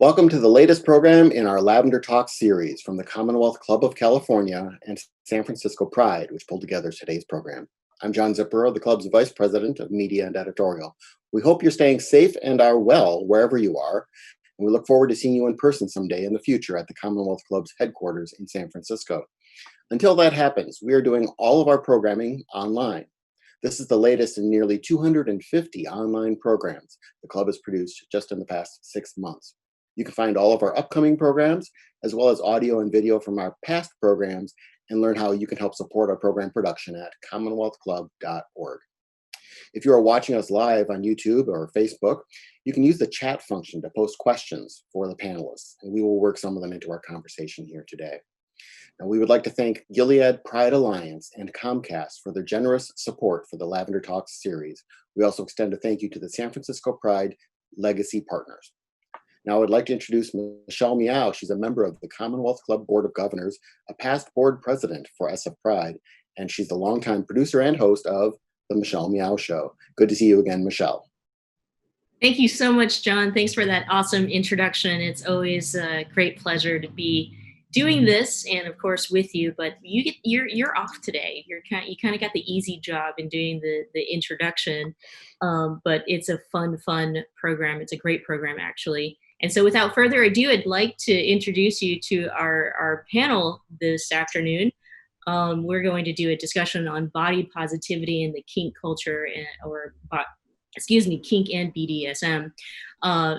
Welcome to the latest program in our Lavender Talk series from the Commonwealth Club of California and San Francisco Pride, which pulled together today's program. I'm John Zippero, the club's Vice President of Media and Editorial. We hope you're staying safe and are well wherever you are, and we look forward to seeing you in person someday in the future at the Commonwealth Club's headquarters in San Francisco. Until that happens, we are doing all of our programming online. This is the latest in nearly 250 online programs the club has produced just in the past 6 months. You can find all of our upcoming programs, as well as audio and video from our past programs, and learn how you can help support our program production at commonwealthclub.org. If you are watching us live on YouTube or Facebook, you can use the chat function to post questions for the panelists, and we will work some of them into our conversation here today. Now, we would like to thank Gilead Pride Alliance and Comcast for their generous support for the Lavender Talks series. We also extend a thank you to the San Francisco Pride Legacy Partners. Now, I would like to introduce Michelle Meow. She's a member of the Commonwealth Club Board of Governors, a past board president for SF Pride, and she's the longtime producer and host of The Michelle Meow Show. Good to see you again, Michelle. Thank you so much, John. Thanks for that awesome introduction. It's always a great pleasure to be doing this, and of course with you. But you're off today. You kind of got the easy job in doing the introduction, but it's a fun program. It's a great program, actually. And so without further ado, I'd like to introduce you to our panel this afternoon. We're going to do a discussion on body positivity and the kink culture, kink and BDSM.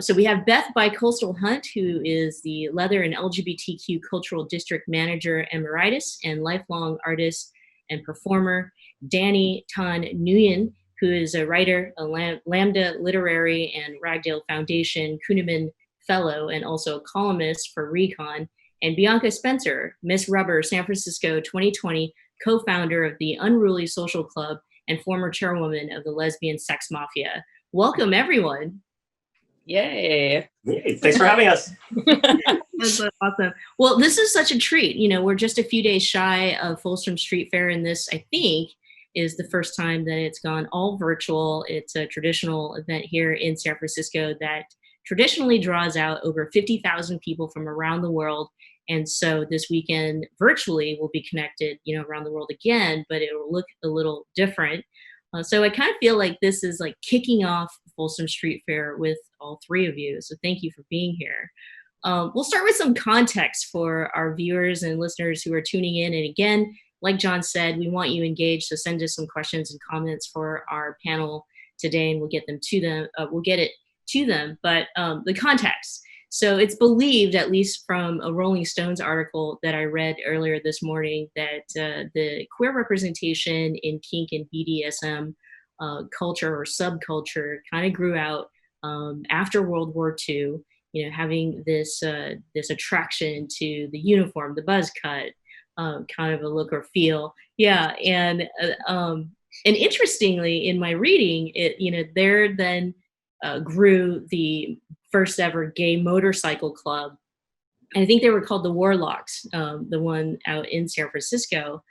So we have Beth Bicoastal Hunt, who is the Leather and LGBTQ Cultural District Manager Emeritus and lifelong artist and performer. Danny Tan Nguyen, who is a writer, a Lambda Literary and Ragdale Foundation Kuhneman Fellow, and also a columnist for Recon. And Bianca Spencer, Miss Rubber San Francisco 2020, co-founder of the Unruly Social Club and former chairwoman of the Lesbian Sex Mafia. Welcome, everyone. Yay. Thanks for having us. That's awesome. Well, this is such a treat. You know, we're just a few days shy of Folsom Street Fair, and this, I think, is the first time that it's gone all virtual. It's a traditional event here in San Francisco that traditionally draws out over 50,000 people from around the world. And so this weekend virtually will be connected, around the world again, but it will look a little different. So I kind of feel like this is like kicking off Folsom Street Fair with all three of you. So thank you for being here. We'll start with some context for our viewers and listeners who are tuning in. And again, like John said, we want you engaged. So send us some questions and comments for our panel today, and we'll get them to them. We'll get it to them, but the context. So it's believed, at least from a Rolling Stones article that I read earlier this morning, that the queer representation in kink and BDSM culture or subculture kind of grew out after World War II, having this attraction to the uniform, the buzz cut, kind of a look or feel. Yeah, and interestingly, in my reading, there then grew the first ever gay motorcycle club. And I think they were called the Warlocks, the one out in San Francisco.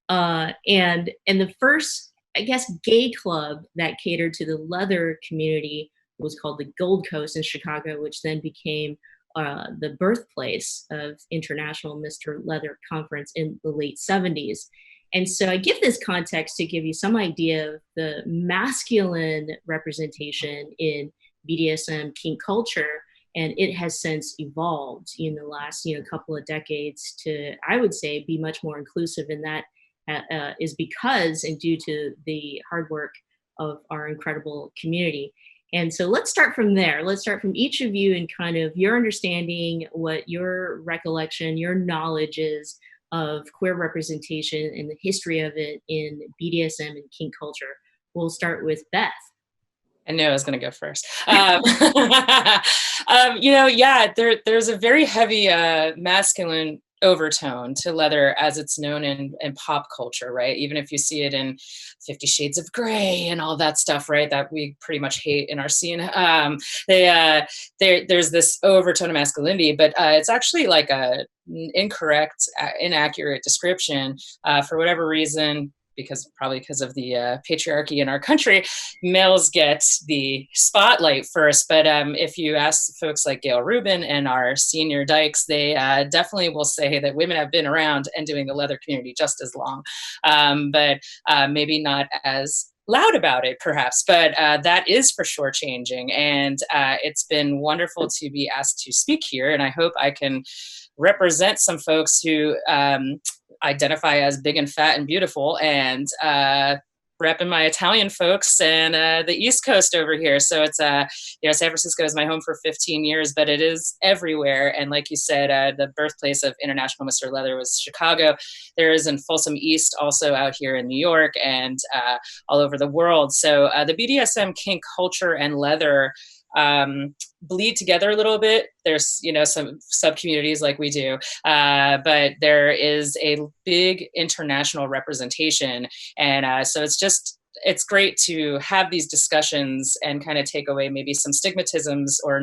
And the first, I guess, gay club that catered to the leather community was called the Gold Coast in Chicago, which then became the birthplace of International Mr. Leather Conference in the late 70s. And so I give this context to give you some idea of the masculine representation in BDSM kink culture, and it has since evolved in the last couple of decades to, I would say, be much more inclusive. And that is because and due to the hard work of our incredible community. And so let's start from there. Let's start from each of you and kind of your understanding, what your recollection, your knowledge is of queer representation and the history of it in BDSM and kink culture. We'll start with Beth. I knew I was going to go first. There's a very heavy masculine overtone to leather as it's known in pop culture, right? Even if you see it in 50 Shades of Grey and all that stuff, right? That we pretty much hate in our scene. There's this overtone of masculinity, but it's actually like a incorrect, inaccurate description. For whatever reason, probably because of the patriarchy in our country, males get the spotlight first. But if you ask folks like Gail Rubin and our senior dykes, they definitely will say that women have been around and doing the leather community just as long, but maybe not as loud about it perhaps, but that is for sure changing. And it's been wonderful to be asked to speak here. And I hope I can represent some folks who identify as big and fat and beautiful, and repping my Italian folks and the East Coast over here. So it's, San Francisco is my home for 15 years, but it is everywhere. And like you said, the birthplace of International Mr. Leather was Chicago. There is in Folsom East, also out here in New York, and all over the world. So the BDSM kink culture and leather bleed together a little bit. There's, some sub communities like we do, but there is a big international representation. And so it's great to have these discussions and kind of take away maybe some stigmatisms or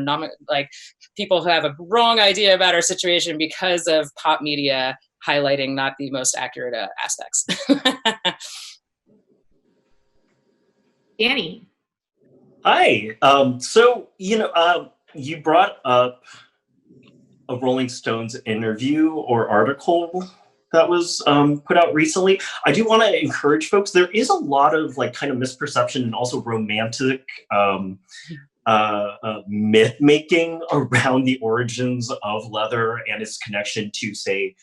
like people who have a wrong idea about our situation because of pop media highlighting not the most accurate aspects. Danny. Hi. You brought up a Rolling Stones interview or article that was put out recently. I do want to encourage folks. There is a lot of kind of misperception and also romantic myth making around the origins of leather and its connection to, say,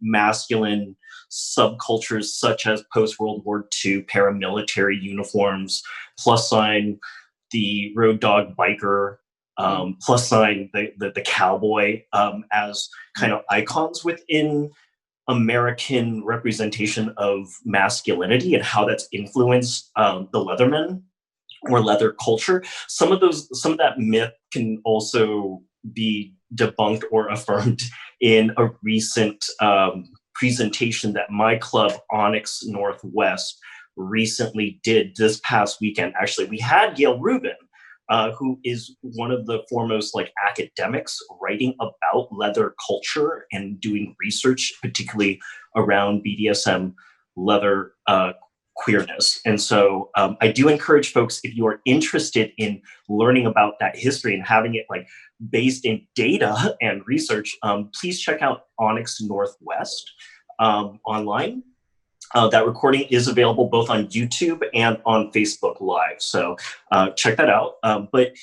masculine subcultures such as post-World War II paramilitary uniforms, plus sign the road dog biker, plus sign the cowboy, as kind of icons within American representation of masculinity and how that's influenced the Leatherman or leather culture. Some of that myth can also be debunked or affirmed in a recent presentation that my club, Onyx Northwest, recently did this past weekend. Actually, we had Gail Rubin, who is one of the foremost academics writing about leather culture and doing research, particularly around BDSM leather queerness. And so I do encourage folks, if you are interested in learning about that history and having it based in data and research, please check out Onyx Northwest online. That recording is available both on YouTube and on Facebook Live. So check that out. But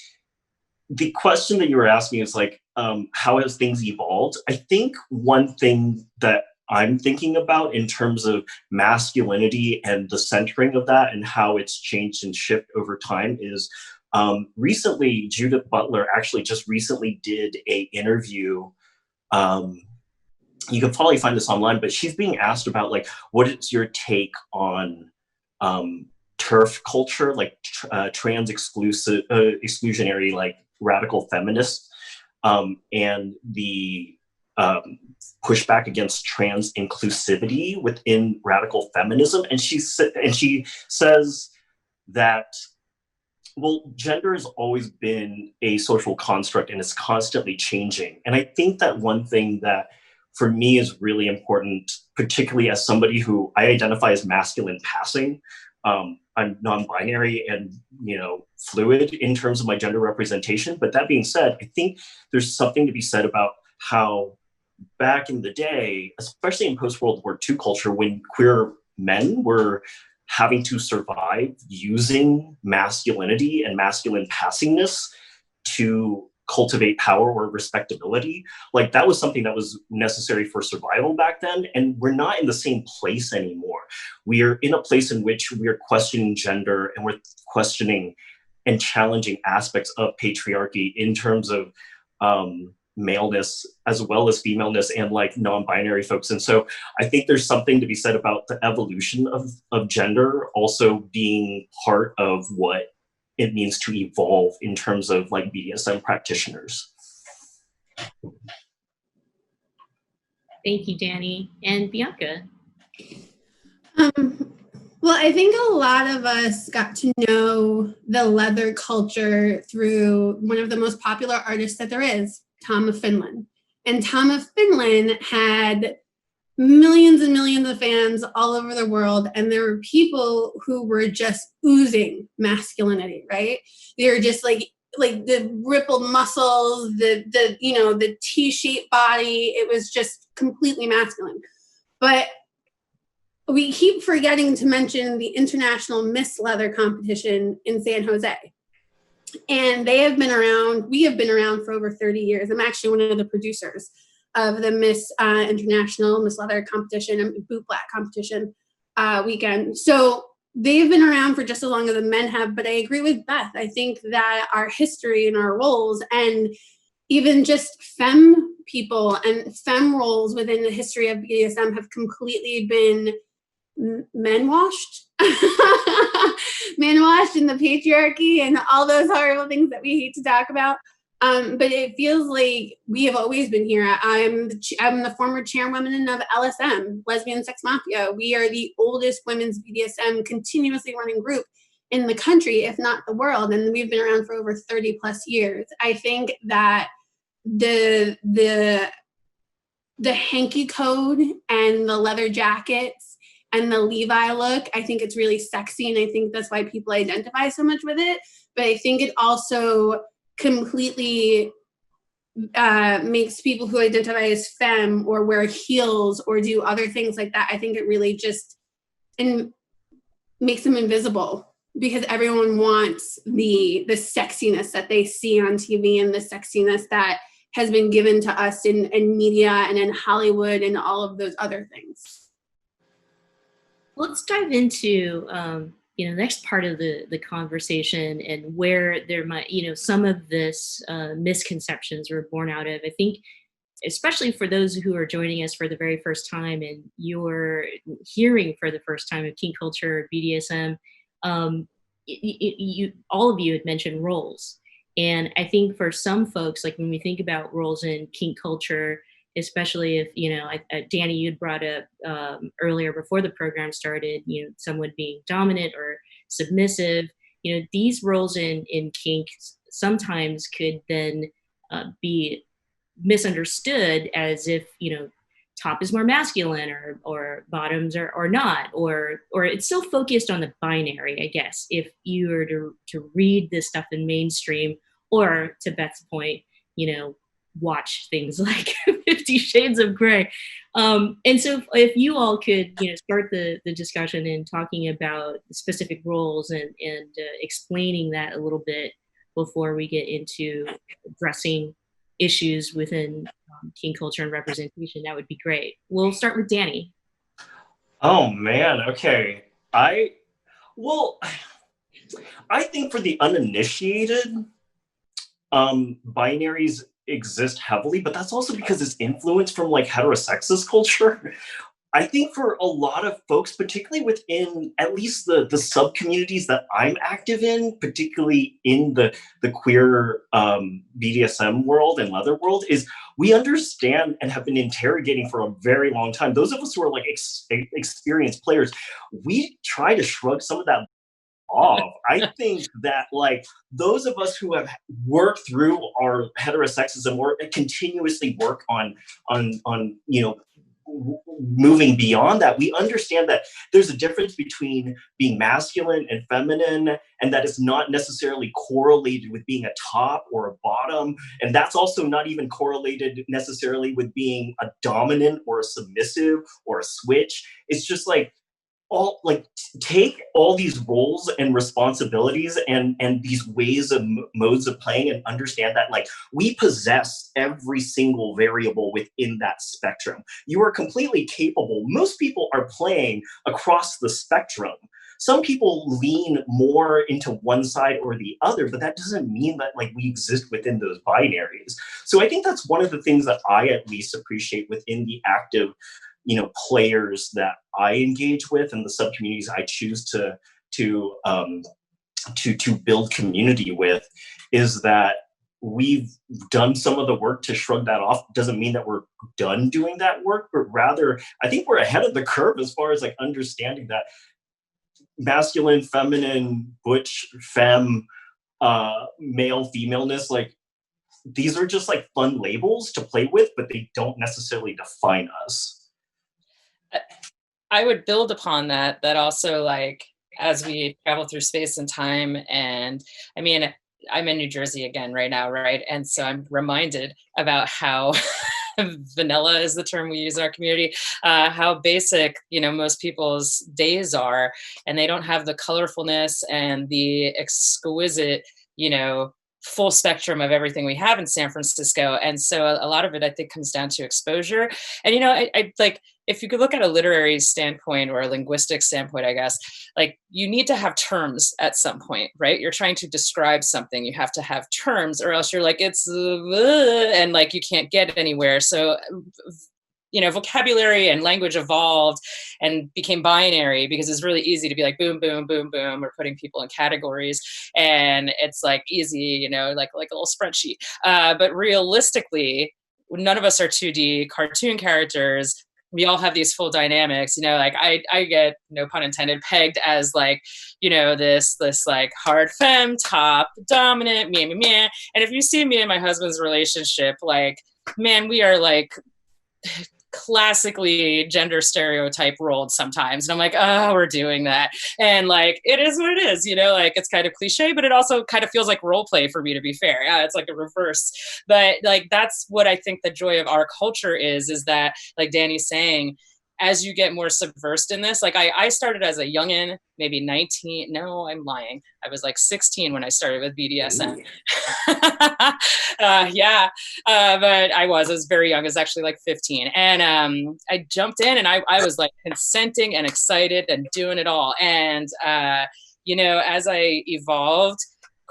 the question that you were asking is how has things evolved? I think one thing that I'm thinking about in terms of masculinity and the centering of that and how it's changed and shifted over time is recently Judith Butler actually just recently did an interview. You can probably find this online, but she's being asked about what is your take on TERF culture, trans exclusionary, radical feminists, and the pushback against trans inclusivity within radical feminism. And she says that, well, gender has always been a social construct and it's constantly changing. And I think that one thing that for me is really important, particularly as somebody who I identify as masculine passing. I'm non-binary and, fluid in terms of my gender representation. But that being said, I think there's something to be said about how back in the day, especially in post-World War II culture, when queer men were having to survive using masculinity and masculine passingness to cultivate power or respectability, that was something that was necessary for survival back then. And we're not in the same place anymore. We are in a place in which we are questioning gender and we're questioning and challenging aspects of patriarchy in terms of maleness as well as femaleness and non-binary folks. And so I think there's something to be said about the evolution of gender also being part of what it means to evolve in terms of BDSM practitioners. Thank you, Danny. And Bianca. Well, I think a lot of us got to know the leather culture through one of the most popular artists that there is, Tom of Finland. And Tom of Finland had millions and millions of fans all over the world, and there were people who were just oozing masculinity, right? They were just like the rippled muscles, the T-shaped body. It was just completely masculine. But we keep forgetting to mention the International Miss Leather competition in San Jose. And they have been around, we have been around for over 30 years. I'm actually one of the producers of the Miss International Miss Leather competition and boot black competition weekend. So they've been around for just as long as the men have, but I agree with Beth. I think that our history and our roles, and even just femme people and femme roles within the history of BDSM, have completely been men washed in the patriarchy and all those horrible things that we hate to talk about. But it feels like we have always been here. I'm the former chairwoman of LSM, Lesbian Sex Mafia. We are the oldest women's BDSM continuously running group in the country, if not the world. And we've been around for over 30 plus years. I think that the hanky code and the leather jackets and the Levi look, I think it's really sexy, and I think that's why people identify so much with it. But I think it also completely makes people who identify as femme or wear heels or do other things like that, I think it really just makes them invisible, because everyone wants the sexiness that they see on TV and the sexiness that has been given to us in media and in Hollywood and all of those other things. Let's dive into the next part of the conversation, and where there might, some of this misconceptions were born out of. I think, especially for those who are joining us for the very first time and you're hearing for the first time of kink culture, BDSM, all of you had mentioned roles. And I think for some folks, like when we think about roles in kink culture, especially if, Danny, you'd brought up earlier before the program started, someone being dominant or submissive, these roles in kink sometimes could then be misunderstood as if, top is more masculine or bottoms are not, or it's still focused on the binary, I guess, if you were to read this stuff in mainstream, or to Beth's point, watch things like 50 Shades of Grey. And so if you all could, start the discussion in talking about specific roles and explaining that a little bit before we get into addressing issues within kink culture and representation, that would be great. We'll start with Danny. Oh man, okay. I think for the uninitiated, binaries exist heavily, but that's also because it's influenced from like heterosexist culture. I think for a lot of folks, particularly within at least the sub communities that I'm active in, particularly in the queer BDSM world and leather world, is we understand and have been interrogating for a very long time. Those of us who are like experienced players, we try to shrug some of that off. I think that like those of us who have worked through our heterosexism or continuously work on moving beyond that, we understand that there's a difference between being masculine and feminine, and that it's not necessarily correlated with being a top or a bottom, and that's also not even correlated necessarily with being a dominant or a submissive or a switch. It's just like take all these roles and responsibilities and these ways of modes of playing, and understand that like we possess every single variable within that spectrum. You are completely capable. Most people are playing across the spectrum. Some people lean more into one side or the other, but that doesn't mean that like we exist within those binaries. So I think that's one of the things that I at least appreciate within the active players that I engage with and the sub communities I choose to build community with, is that we've done some of the work to shrug that off. Doesn't mean that we're done doing that work, but rather I think we're ahead of the curve as far as like understanding that masculine, feminine, butch, femme, male, femaleness, like these are just like fun labels to play with, but they don't necessarily define us. I would build upon that also, like, as we travel through space and time, and I mean, I'm in New Jersey again right now, right? And so I'm reminded about how vanilla is the term we use in our community, how basic, most people's days are, and they don't have the colorfulness and the exquisite, full spectrum of everything we have in San Francisco. And so a lot of it, I think, comes down to exposure. And, I like, if you could look at a literary standpoint or a linguistic standpoint, I guess, like, you need to have terms at some point, right? You're trying to describe something, you have to have terms, or else you're like, it's, and like, you can't get anywhere. So, vocabulary and language evolved and became binary because it's really easy to be like, boom, boom, boom, boom. We're putting people in categories, and it's like easy, like a little spreadsheet. But realistically, none of us are 2D cartoon characters. We all have these full dynamics, like I get, no pun intended, pegged as like, this like hard femme, top dominant, meh, meh, meh. And if you see me and my husband's relationship, like, man, we are like classically gender stereotype rolled sometimes, and I'm like, oh, we're doing that, and like, it is what it is, like, it's kind of cliche, but it also kind of feels like role play for me, to be fair. Yeah, it's like a reverse, but like, that's what I think the joy of our culture is that, like Danny's saying, as you get more subversed in this, like I started as a youngin', maybe 19. No, I'm lying. I was like 16 when I started with BDSM. Yeah, but I was very young. I was actually like 15. And I jumped in, and I was like consenting and excited and doing it all. And, as I evolved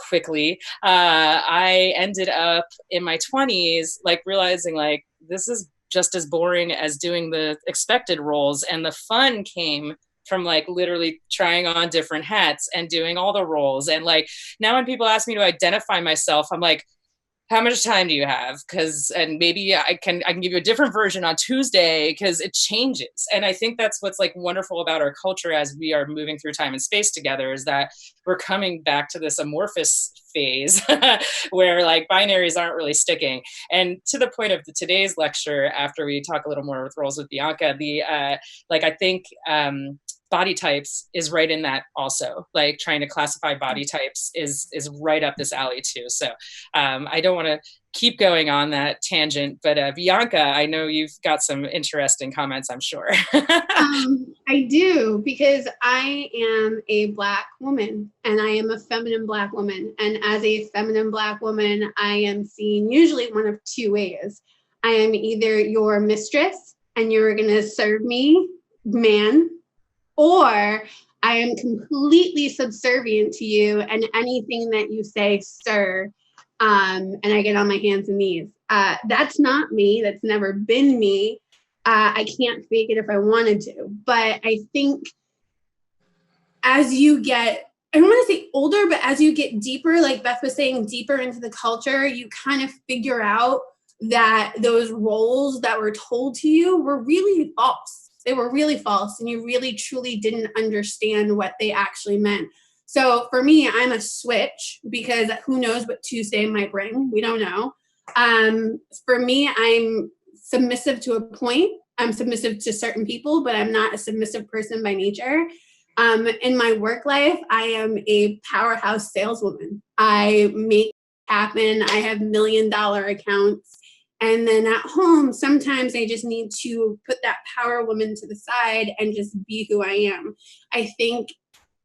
quickly, I ended up in my 20s, like realizing like, this is just as boring as doing the expected roles. And the fun came from like literally trying on different hats and doing all the roles. And like, now when people ask me to identify myself, I'm like, how much time do you have? And maybe I can give you a different version on Tuesday, because it changes. And I think that's what's like wonderful about our culture as we are moving through time and space together, is that we're coming back to this amorphous phase where like binaries aren't really sticking. And to the point of today's lecture, after we talk a little more with roles with Bianca, I think body types is right in that also. Like, trying to classify body types is right up this alley too. So I don't want to keep going on that tangent, but Bianca, I know you've got some interesting comments, I'm sure. I do, because I am a Black woman, and I am a feminine Black woman. And as a feminine Black woman, I am seen usually one of two ways. I am either your mistress and you're going to serve me, man, or I am completely subservient to you and anything that you say, sir, and I get on my hands and knees. That's not me. That's never been me. I can't fake it if I wanted to. But I think as you get, I don't want to say older, but as you get deeper, like Beth was saying, deeper into the culture, you kind of figure out that those roles that were told to you were really false. They were really false, and you really truly didn't understand what they actually meant. So for me, I'm a switch, because who knows what Tuesday might bring? We don't know. For me, I'm submissive to a point. I'm submissive to certain people, but I'm not a submissive person by nature. In my work life, I am a powerhouse saleswoman. I make it happen. I have $1 million accounts. And then at home, sometimes I just need to put that power woman to the side and just be who I am. I think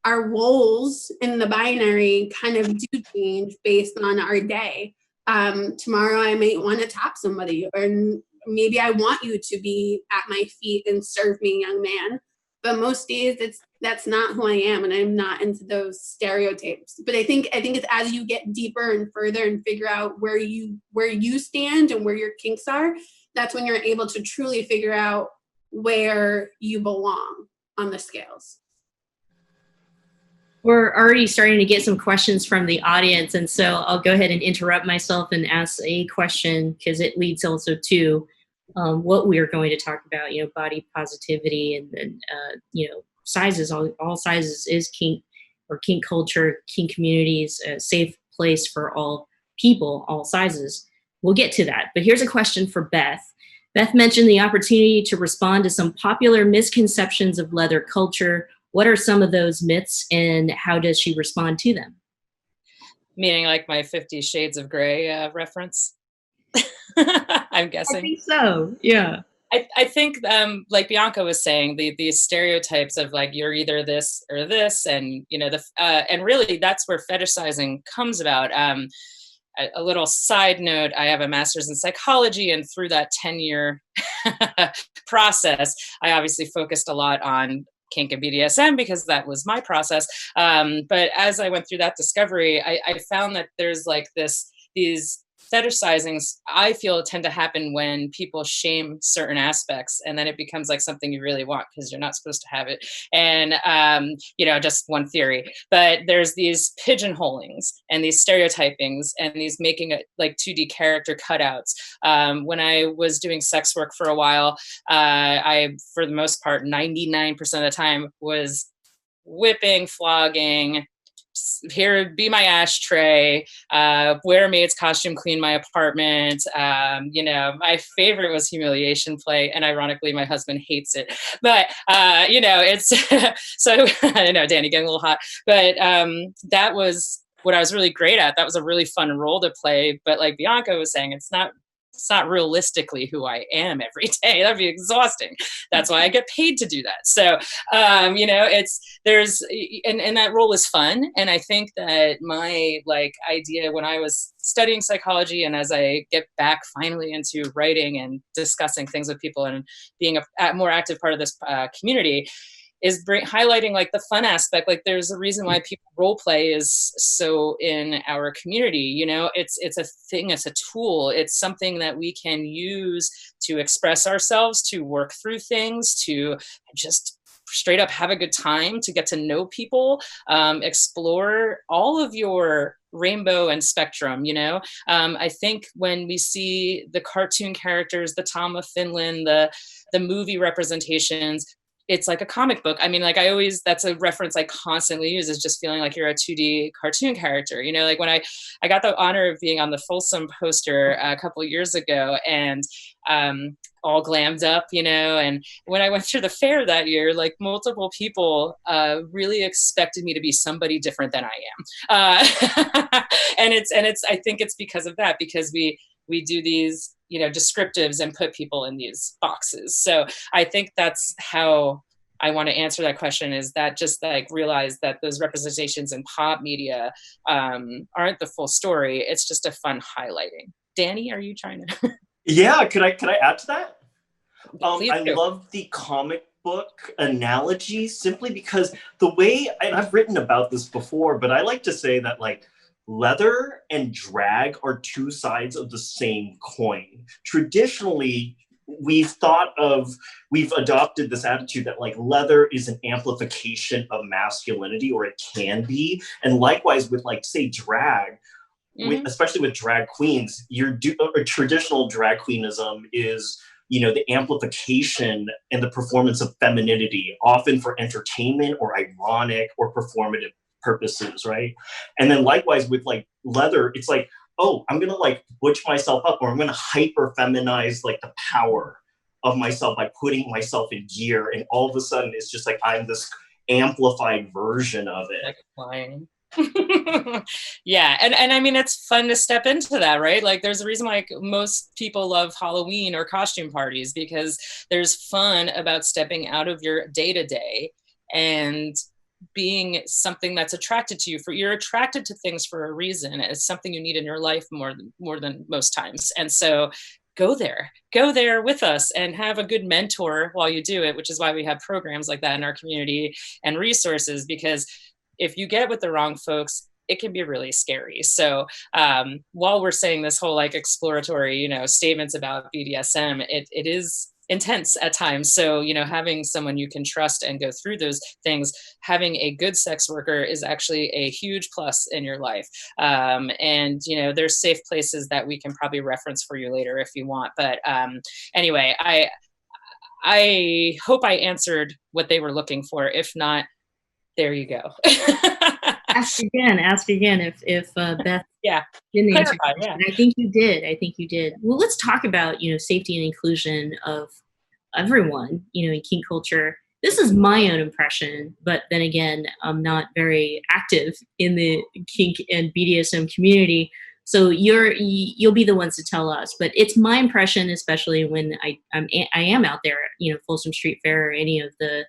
our roles in the binary kind of do change based on our day. Tomorrow I might want to top somebody, or maybe I want you to be at my feet and serve me, young man. But most days that's not who I am, and I'm not into those stereotypes. But I think it's as you get deeper and further and figure out where you stand and where your kinks are, that's when you're able to truly figure out where you belong on the scales. We're already starting to get some questions from the audience, and so I'll go ahead and interrupt myself and ask a question, because it leads also to what we're going to talk about, body positivity, and sizes, all sizes is kink, or kink culture, kink communities, a safe place for all people, all sizes. We'll get to that. But here's a question for Beth. Beth mentioned the opportunity to respond to some popular misconceptions of leather culture. What are some of those myths and how does she respond to them? Meaning like my 50 Shades of Grey reference? I'm I guessing. think so. Yeah. I think, like Bianca was saying, these stereotypes of like you're either this or this, and and really that's where fetishizing comes about. A little side note: I have a master's in psychology, and through that 10-year process, I obviously focused a lot on kink and BDSM because that was my process. But as I went through that discovery, I found that there's like these fetishizings I feel tend to happen when people shame certain aspects, and then it becomes like something you really want because you're not supposed to have it. And just one theory, but there's these pigeonholings and these stereotypings and these making it like 2D character cutouts. When I was doing sex work for a while, I, for the most part, 99% of the time was whipping, flogging, here, be my ashtray, wear a maid's costume, clean my apartment. My favorite was humiliation play, and ironically, my husband hates it. But it's so I know Danny getting a little hot, but that was what I was really great at. That was a really fun role to play. But like Bianca was saying, it's not realistically who I am every day. That'd be exhausting. That's why I get paid to do that. So, and that role is fun. And I think that my idea when I was studying psychology and as I get back finally into writing and discussing things with people and being a more active part of this community is highlighting like the fun aspect. Like there's a reason why people role play is so in our community. It's a thing, it's a tool, it's something that we can use to express ourselves, to work through things, to just straight up have a good time, to get to know people, explore all of your rainbow and spectrum. I think when we see the cartoon characters, the Tom of Finland, the movie representations, it's like a comic book. I mean, that's a reference I constantly use, is just feeling like you're a 2D cartoon character. Like when I got the honor of being on the Folsom poster a couple of years ago, and all glammed up, and when I went through the fair that year, like multiple people really expected me to be somebody different than I am. And I think it's because of that, because we do these descriptives and put people in these boxes. So I think that's how I want to answer that question, is that just like realize that those representations in pop media aren't the full story. It's just a fun highlighting. Danny, are you trying to? Yeah, could I add to that? I do. love the comic book analogy simply because the way, and I've written about this before, but I like to say that like leather and drag are two sides of the same coin. Traditionally, we've adopted this attitude that like leather is an amplification of masculinity, or it can be. And likewise with like, say, drag, especially with drag queens, traditional drag queenism is, the amplification and the performance of femininity, often for entertainment or ironic or performative purposes, right? And then likewise with like leather, it's like, oh, I'm gonna like butch myself up, or I'm gonna hyper feminize like the power of myself by putting myself in gear, and all of a sudden it's just like I'm this amplified version of it. Like flying. Yeah, and I mean, it's fun to step into that, right? Like there's a reason why most people love Halloween or costume parties, because there's fun about stepping out of your day-to-day and being something that's attracted to you. You're attracted to things for a reason. It's something you need in your life more than most times. And so go there with us and have a good mentor while you do it, which is why we have programs like that in our community and resources, because if you get with the wrong folks, it can be really scary. So while we're saying this whole like exploratory, statements about BDSM, it is intense at times. So, having someone you can trust and go through those things, having a good sex worker is actually a huge plus in your life. And, there's safe places that we can probably reference for you later if you want. But anyway, I hope I answered what they were looking for. If not, there you go. Ask again if Beth Yeah. Didn't answer Clarify, your question. I think you did. I think you did. Well, let's talk about, safety and inclusion of everyone, in kink culture. This is my own impression, but then again, I'm not very active in the kink and BDSM community. So you'll be the ones to tell us, but it's my impression, especially when I am out there, Folsom Street Fair or any of the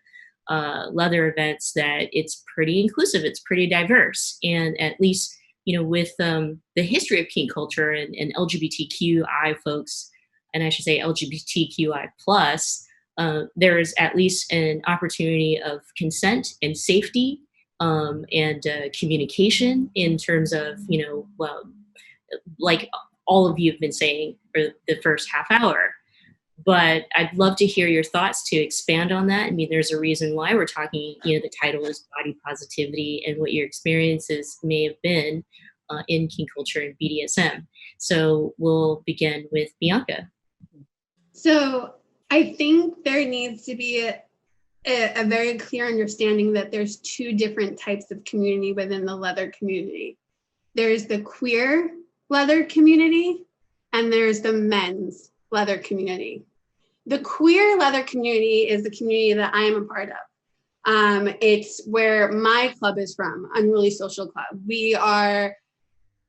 leather events, that it's pretty inclusive, it's pretty diverse, and at least with the history of kink culture and LGBTQI folks, and I should say LGBTQI plus, there is at least an opportunity of consent and safety, and communication in terms of well, like all of you have been saying for the first half hour. But I'd love to hear your thoughts to expand on that. I mean, there's a reason why we're talking, the title is body positivity and what your experiences may have been in kink culture and BDSM. So we'll begin with Bianca. So I think there needs to be a very clear understanding that there's two different types of community within the leather community. There's the queer leather community and there's the men's leather community. The queer leather community is the community that I am a part of. It's where my club is from, Unruly Social Club. We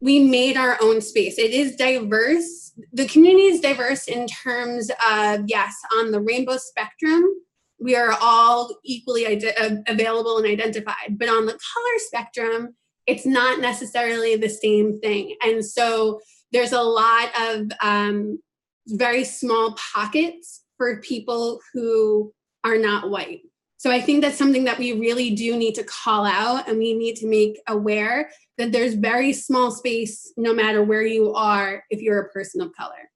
made our own space. It is diverse. The community is diverse in terms of, yes, on the rainbow spectrum, we are all equally available and identified. But on the color spectrum, it's not necessarily the same thing. And so there's a lot of very small pockets for people who are not white. So I think that's something that we really do need to call out, and we need to make aware that there's very small space no matter where you are if you're a person of color.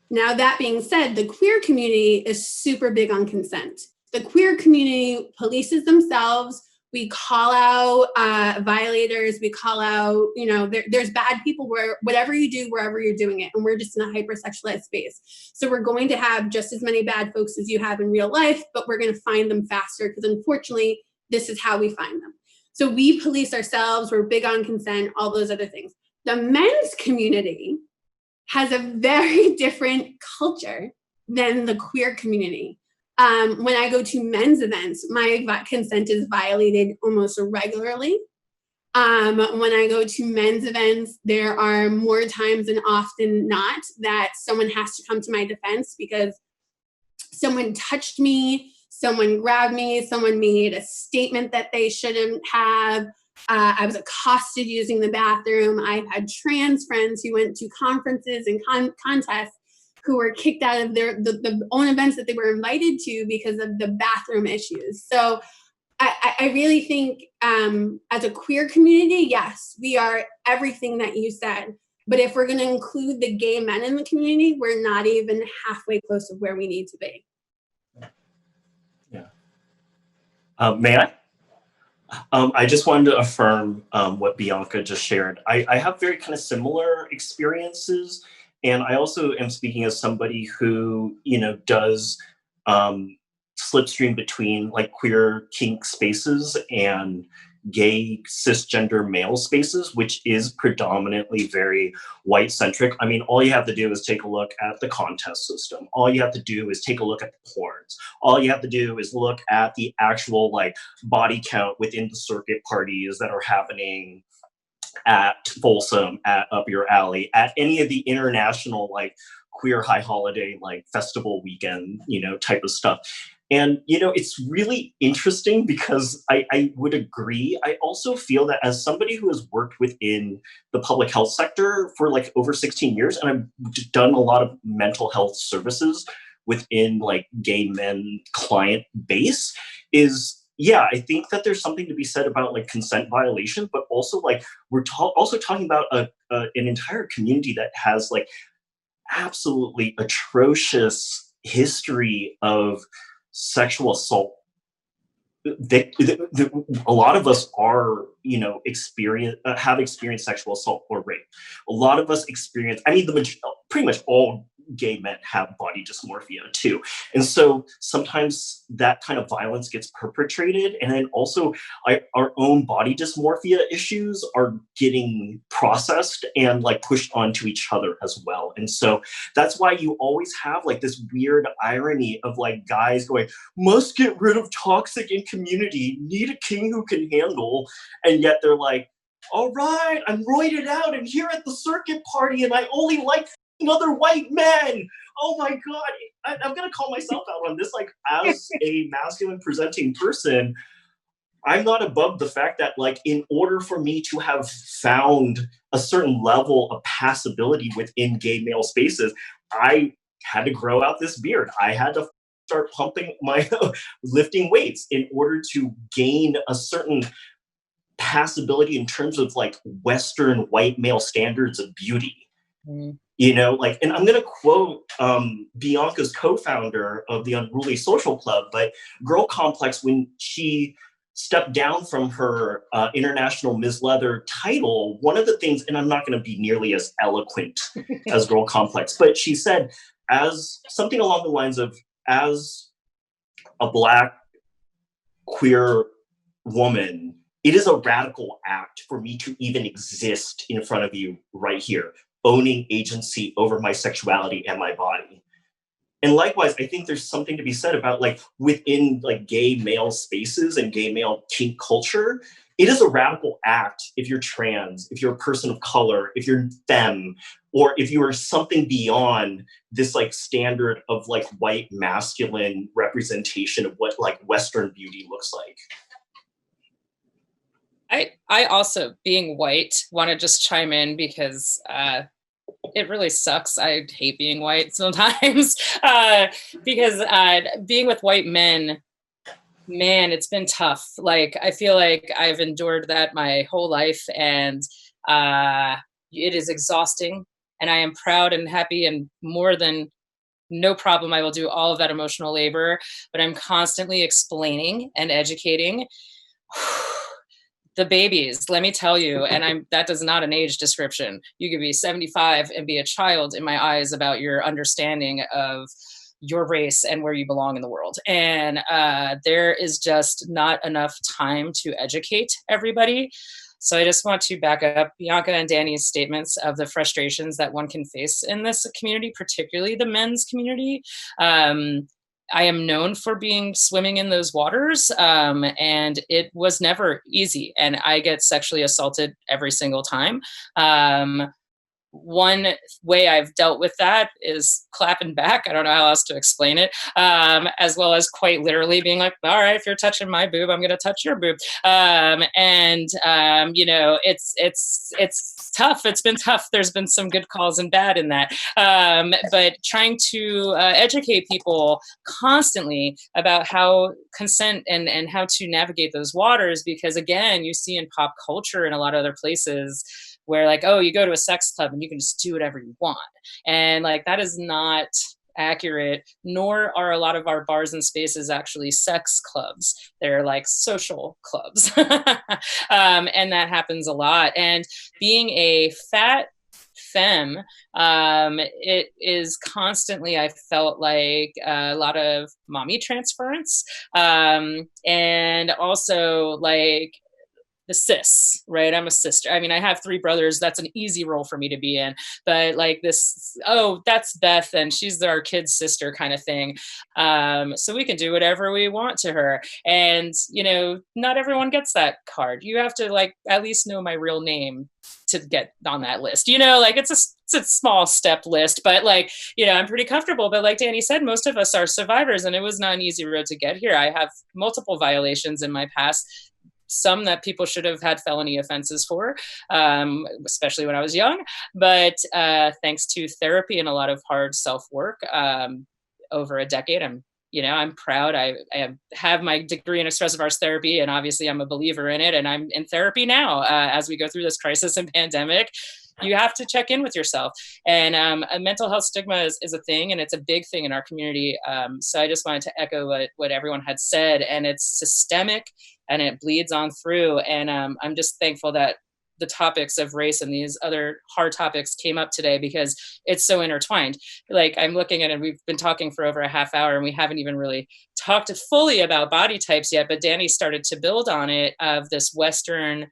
Now, that being said, the queer community is super big on consent. The queer community polices themselves. We call out violators. We call out, there's bad people where whatever you do, wherever you're doing it. And we're just in a hypersexualized space. So we're going to have just as many bad folks as you have in real life, but we're going to find them faster because unfortunately, this is how we find them. So we police ourselves. We're big on consent, all those other things. The men's community has a very different culture than the queer community. When I go to men's events, my consent is violated almost regularly. When I go to men's events, there are more times than often not that someone has to come to my defense because someone touched me, someone grabbed me, someone made a statement that they shouldn't have. I was accosted using the bathroom. I've had trans friends who went to conferences and contests who were kicked out of the own events that they were invited to because of the bathroom issues. So I really think as a queer community, yes, we are everything that you said. But if we're going to include the gay men in the community, we're not even halfway close to where we need to be. Yeah. May I? I just wanted to affirm what Bianca just shared. I have very kind of similar experiences. And I also am speaking as somebody who, does slipstream between like queer kink spaces and gay cisgender male spaces, which is predominantly very white centric. I mean, all you have to do is take a look at the contest system. All you have to do is take a look at the porns. All you have to do is look at the actual like body count within the circuit parties that are happening at Folsom, at Up Your Alley, at any of the international like queer high holiday like festival weekend, type of stuff. And, it's really interesting because I would agree. I also feel that as somebody who has worked within the public health sector for like over 16 years, and I've done a lot of mental health services within like gay men client base, yeah, I think that there's something to be said about like consent violation, but also like we're also talking about an entire community that has like absolutely atrocious history of sexual assault. A lot of us are, have experienced sexual assault or rape. A lot of us experience, pretty much all gay men have body dysmorphia too. And so sometimes that kind of violence gets perpetrated. And then also our own body dysmorphia issues are getting processed and like pushed onto each other as well. And so that's why you always have like this weird irony of like guys going, must get rid of toxic in community, need a king who can handle. And yet they're like, all right, I'm roided out and here at the circuit party and I only like other white men. Oh my God. I'm going to call myself out on this. Like, as a masculine presenting person, I'm not above the fact that, like, in order for me to have found a certain level of passability within gay male spaces, I had to grow out this beard. I had to start pumping my lifting weights in order to gain a certain passability in terms of like Western white male standards of beauty. Mm. You know, like, and I'm going to quote Bianca's co-founder of the Unruly Social Club, but Girl Complex, when she stepped down from her International Ms. Leather title, one of the things, and I'm not going to be nearly as eloquent as Girl Complex, but she said, as something along the lines of, as a Black queer woman, it is a radical act for me to even exist in front of you right here, owning agency over my sexuality and my body. And likewise, I think there's something to be said about like within like gay male spaces and gay male kink culture, it is a radical act if you're trans, if you're a person of color, if you're femme, or if you are something beyond this like standard of like white masculine representation of what like Western beauty looks like. I also, being white, want to just chime in because it really sucks. I hate being white sometimes because being with white men, man, it's been tough. Like, I feel like I've endured that my whole life, and it is exhausting. And I am proud and happy, and more than no problem, I will do all of that emotional labor, but I'm constantly explaining and educating. The babies, let me tell you, and that does not an age description. You could be 75 and be a child in my eyes about your understanding of your race and where you belong in the world. And there is just not enough time to educate everybody. So I just want to back up Bianca and Danny's statements of the frustrations that one can face in this community, particularly the men's community. I am known for swimming in those waters, and it was never easy. And I get sexually assaulted every single time. One way I've dealt with that is clapping back. I don't know how else to explain it, as well as quite literally being like, all right, if you're touching my boob, I'm going to touch your boob. You know, it's tough. It's been tough. There's been some good calls and bad in that. But trying to educate people constantly about how consent and how to navigate those waters, because again, you see in pop culture and a lot of other places where like, oh, you go to a sex club and you can just do whatever you want. And like, that is not accurate, nor are a lot of our bars and spaces actually sex clubs. They're like social clubs. And that happens a lot. And being a fat femme, it is constantly, I felt like a lot of mommy transference. And also like, the cis, right? I'm a sister. I mean, I have 3 brothers. That's an easy role for me to be in. But like this, oh, that's Beth and she's our kid's sister kind of thing. So we can do whatever we want to her. And, you know, not everyone gets that card. You have to like at least know my real name to get on that list. You know, like it's a small step list, but like, you know, I'm pretty comfortable. But like Danny said, most of us are survivors and it was not an easy road to get here. I have multiple violations in my past, some that people should have had felony offenses for, especially when I was young. But thanks to therapy and a lot of hard self-work over a decade, I'm proud. I have my degree in expressive arts therapy, and obviously I'm a believer in it. And I'm in therapy now as we go through this crisis and pandemic. You have to check in with yourself. And a mental health stigma is a thing, and it's a big thing in our community. So I just wanted to echo what everyone had said, and it's systemic and it bleeds on through. And I'm just thankful that the topics of race and these other hard topics came up today, because it's so intertwined. Like, I'm looking at it, we've been talking for over a half hour and we haven't even really talked fully about body types yet, but Danny started to build on it, of this Western,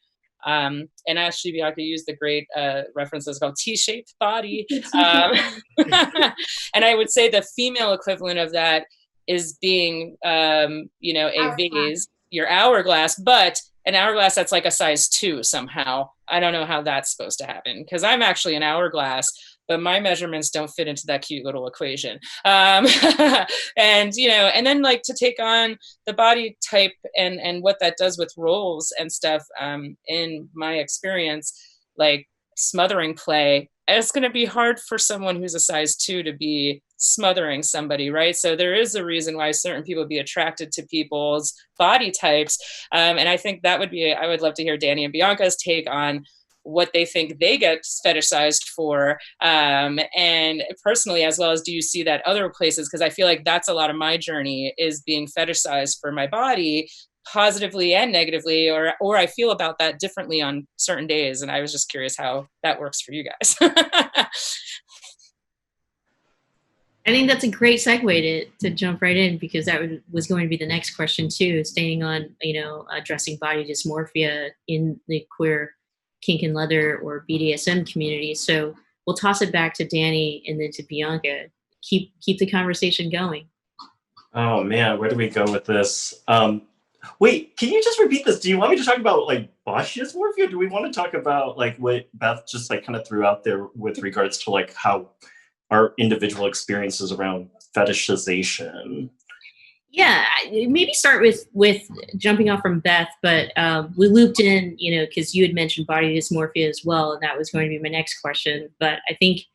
and actually Bianca used the great references called T-shaped body. And I would say the female equivalent of that is being, you know, a vase, your hourglass, but an hourglass that's like a size 2 somehow. I don't know how that's supposed to happen, because I'm actually an hourglass, but my measurements don't fit into that cute little equation. And, you know, and then like to take on the body type and what that does with roles and stuff, in my experience, like smothering play, it's going to be hard for someone who's a size 2 to be smothering somebody, right? So there is a reason why certain people be attracted to people's body types. And I think that would be, I would love to hear Danny and Bianca's take on what they think they get fetishized for. And personally, as well as, do you see that other places? Because I feel like that's a lot of my journey, is being fetishized for my body, positively and negatively, or I feel about that differently on certain days. And I was just curious how that works for you guys. I think that's a great segue to jump right in, because that was going to be the next question too, staying on, you know, addressing body dysmorphia in the queer kink and leather or BDSM community. So we'll toss it back to Danny and then to Bianca. Keep the conversation going. Oh man, where do we go with this? Wait, can you just repeat this? Do you want me to talk about like body dysmorphia? Do we want to talk about like what Beth just like kind of threw out there with regards to like how our individual experiences around fetishization? Yeah, maybe start with jumping off from Beth, but we looped in, you know, because you had mentioned body dysmorphia as well, and that was going to be my next question. But I think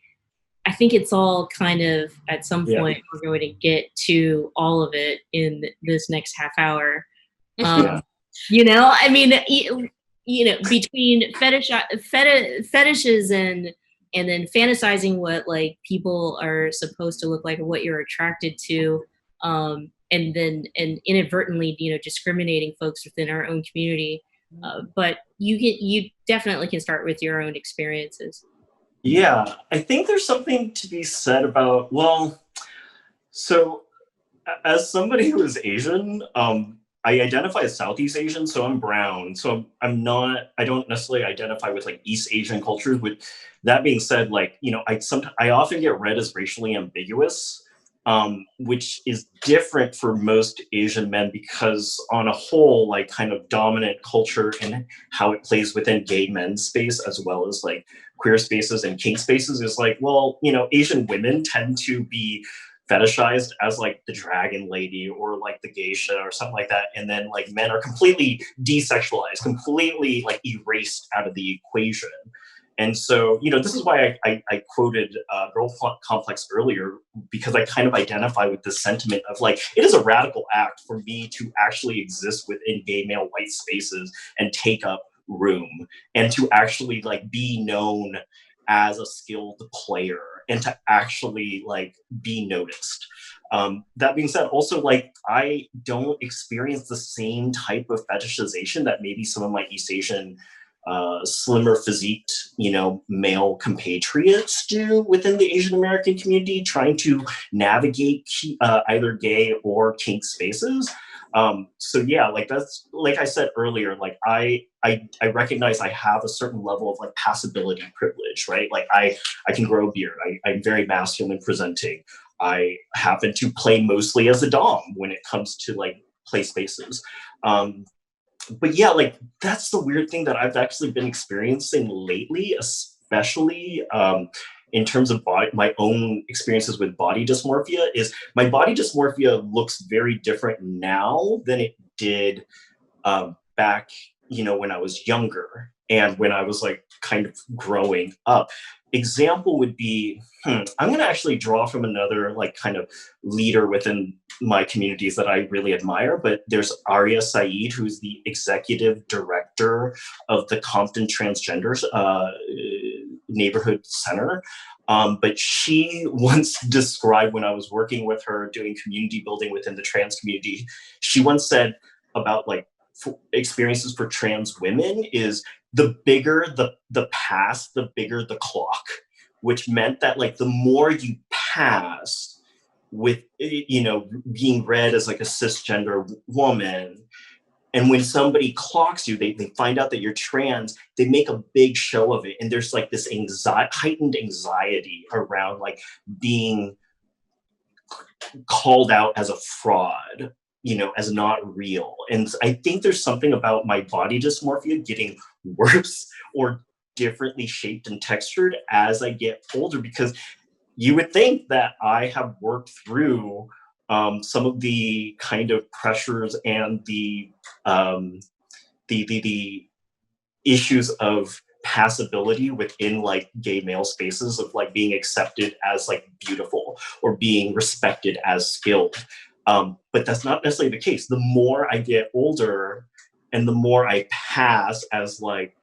it's all kind of, at some point, we're going to get to all of it in this next half hour. You know, I mean, you know, between fetishes and then fantasizing what like people are supposed to look like or what you're attracted to, and inadvertently, you know, discriminating folks within our own community. But you definitely can start with your own experiences. Yeah, I think there's something to be said about, well, so as somebody who is Asian, I identify as Southeast Asian, so I'm brown. So I don't necessarily identify with like East Asian cultures. With that being said, like, you know, I often get read as racially ambiguous, which is different for most Asian men, because on a whole, like kind of dominant culture and how it plays within gay men's space, as well as like queer spaces and kink spaces, is like, well, you know, Asian women tend to be fetishized as like the dragon lady or like the geisha or something like that, and then like men are completely desexualized, completely like erased out of the equation. And so, you know, this is why I quoted Girl Complex earlier, because I kind of identify with this sentiment of like, it is a radical act for me to actually exist within gay male white spaces and take up room, and to actually like be known as a skilled player, and to actually like be noticed. That being said, also like I don't experience the same type of fetishization that maybe some of my East Asian slimmer physiqued, you know, male compatriots do within the Asian American community, trying to navigate either gay or kink spaces. So yeah, like that's, like I said earlier, like I recognize I have a certain level of like passability privilege, right? Like I can grow a beard. I'm very masculine presenting. I happen to play mostly as a dom when it comes to like play spaces. But yeah, like that's the weird thing that I've actually been experiencing lately, especially in terms of my own experiences with body dysmorphia, is my body dysmorphia looks very different now than it did back, you know, when I was younger and when I was like kind of growing up. Example would be, I'm going to actually draw from another like kind of leader within my communities that I really admire, but there's Arya Saeed, who's the executive director of the Compton Transgender Neighborhood Center. But she once described, when I was working with her doing community building within the trans community, she once said about like experiences for trans women is the bigger the pass, the bigger the clock, which meant that like the more you pass with, you know, being read as like a cisgender woman, and when somebody clocks you, they find out that you're trans, they make a big show of it. And there's like this heightened anxiety around like being called out as a fraud, you know, as not real. And I think there's something about my body dysmorphia getting worse or differently shaped and textured as I get older, because you would think that I have worked through some of the kind of pressures and the issues of passability within like gay male spaces, of like being accepted as like beautiful or being respected as skilled. But that's not necessarily the case. The more I get older and the more I pass as like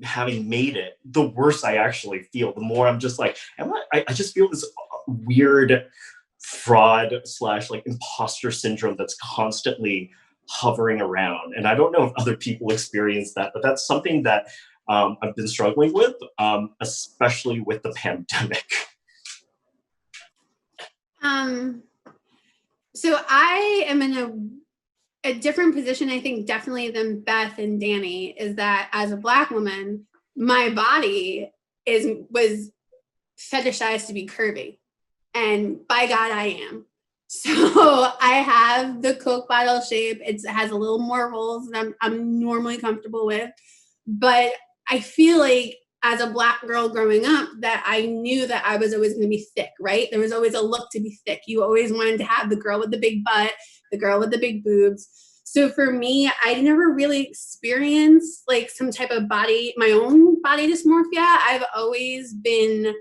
having made it, the worse I actually feel. The more I'm just like, I just feel this weird fraud / like imposter syndrome that's constantly hovering around. And I don't know if other people experience that, but that's something that I've been struggling with, especially with the pandemic. So I am in a different position, I think, definitely than Beth and Danny, is that as a Black woman, my body was fetishized to be curvy. And by God, I am. So I have the Coke bottle shape. It has a little more rolls than I'm normally comfortable with. But I feel like as a Black girl growing up, that I knew that I was always going to be thick, right? There was always a look to be thick. You always wanted to have the girl with the big butt, the girl with the big boobs. So for me, I never really experienced like some type of my own body dysmorphia. I've always been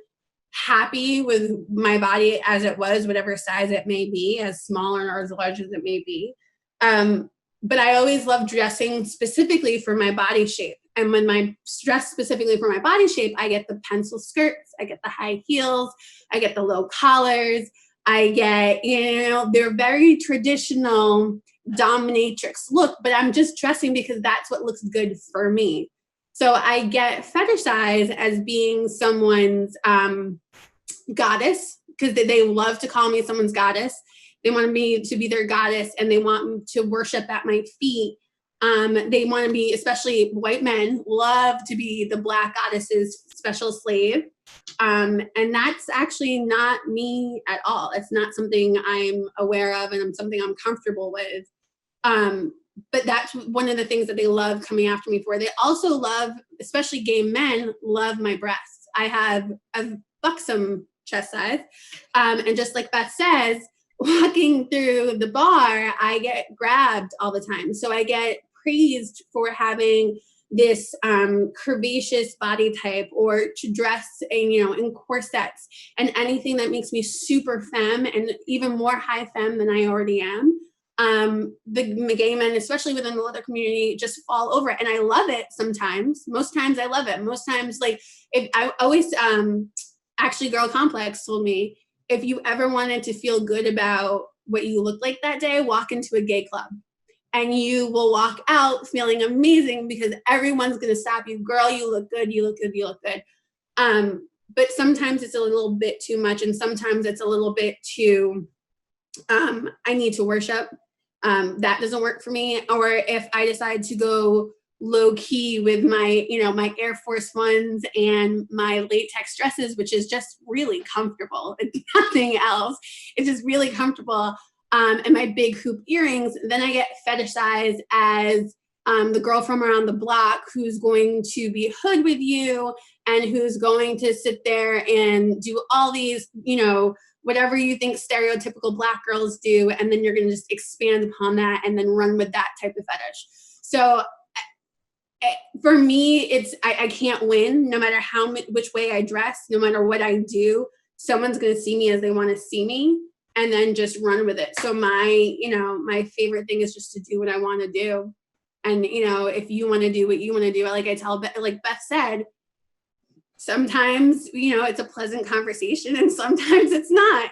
happy with my body as it was, whatever size it may be, as small or as large as it may be. But I always loved dressing specifically for my body shape. And when I dress specifically for my body shape, I get the pencil skirts, I get the high heels, I get the low collars, I get, you know, they're very traditional dominatrix look, but I'm just dressing because that's what looks good for me. So I get fetishized as being someone's goddess, because they love to call me someone's goddess. They want me to be their goddess, and they want me to worship at my feet. They want to be, especially white men, love to be the Black goddess's special slave. And that's actually not me at all. It's not something I'm aware of and something I'm comfortable with. But that's one of the things that they love coming after me for. They also love, especially gay men, love my breasts. I have a buxom chest size. And just like Beth says, walking through the bar, I get grabbed all the time. So I get praised for having this curvaceous body type, or to dress in corsets and anything that makes me super femme and even more high femme than I already am. The gay men, especially within the leather community, just fall over it. And I love it sometimes. Most times I love it. Most times, like, if I always, actually Girl Complex told me, if you ever wanted to feel good about what you looked like that day, walk into a gay club. And you will walk out feeling amazing because everyone's going to stop you. Girl, you look good, you look good, you look good. But sometimes it's a little bit too much. And sometimes it's a little bit too, I need to worship. That doesn't work for me. Or if I decide to go low key with my, my Air Force Ones and my latex dresses, which is just really comfortable and nothing else. It's just really comfortable. And my big hoop earrings, then I get fetishized as the girl from around the block who's going to be hood with you and who's going to sit there and do all these, whatever you think stereotypical Black girls do. And then you're going to just expand upon that and then run with that type of fetish. So for me, I can't win no matter which way I dress, no matter what I do. Someone's going to see me as they want to see me. And then just run with it. So my favorite thing is just to do what I want to do. And, if you want to do what you want to do, like I tell, like Beth said, sometimes, it's a pleasant conversation and sometimes it's not,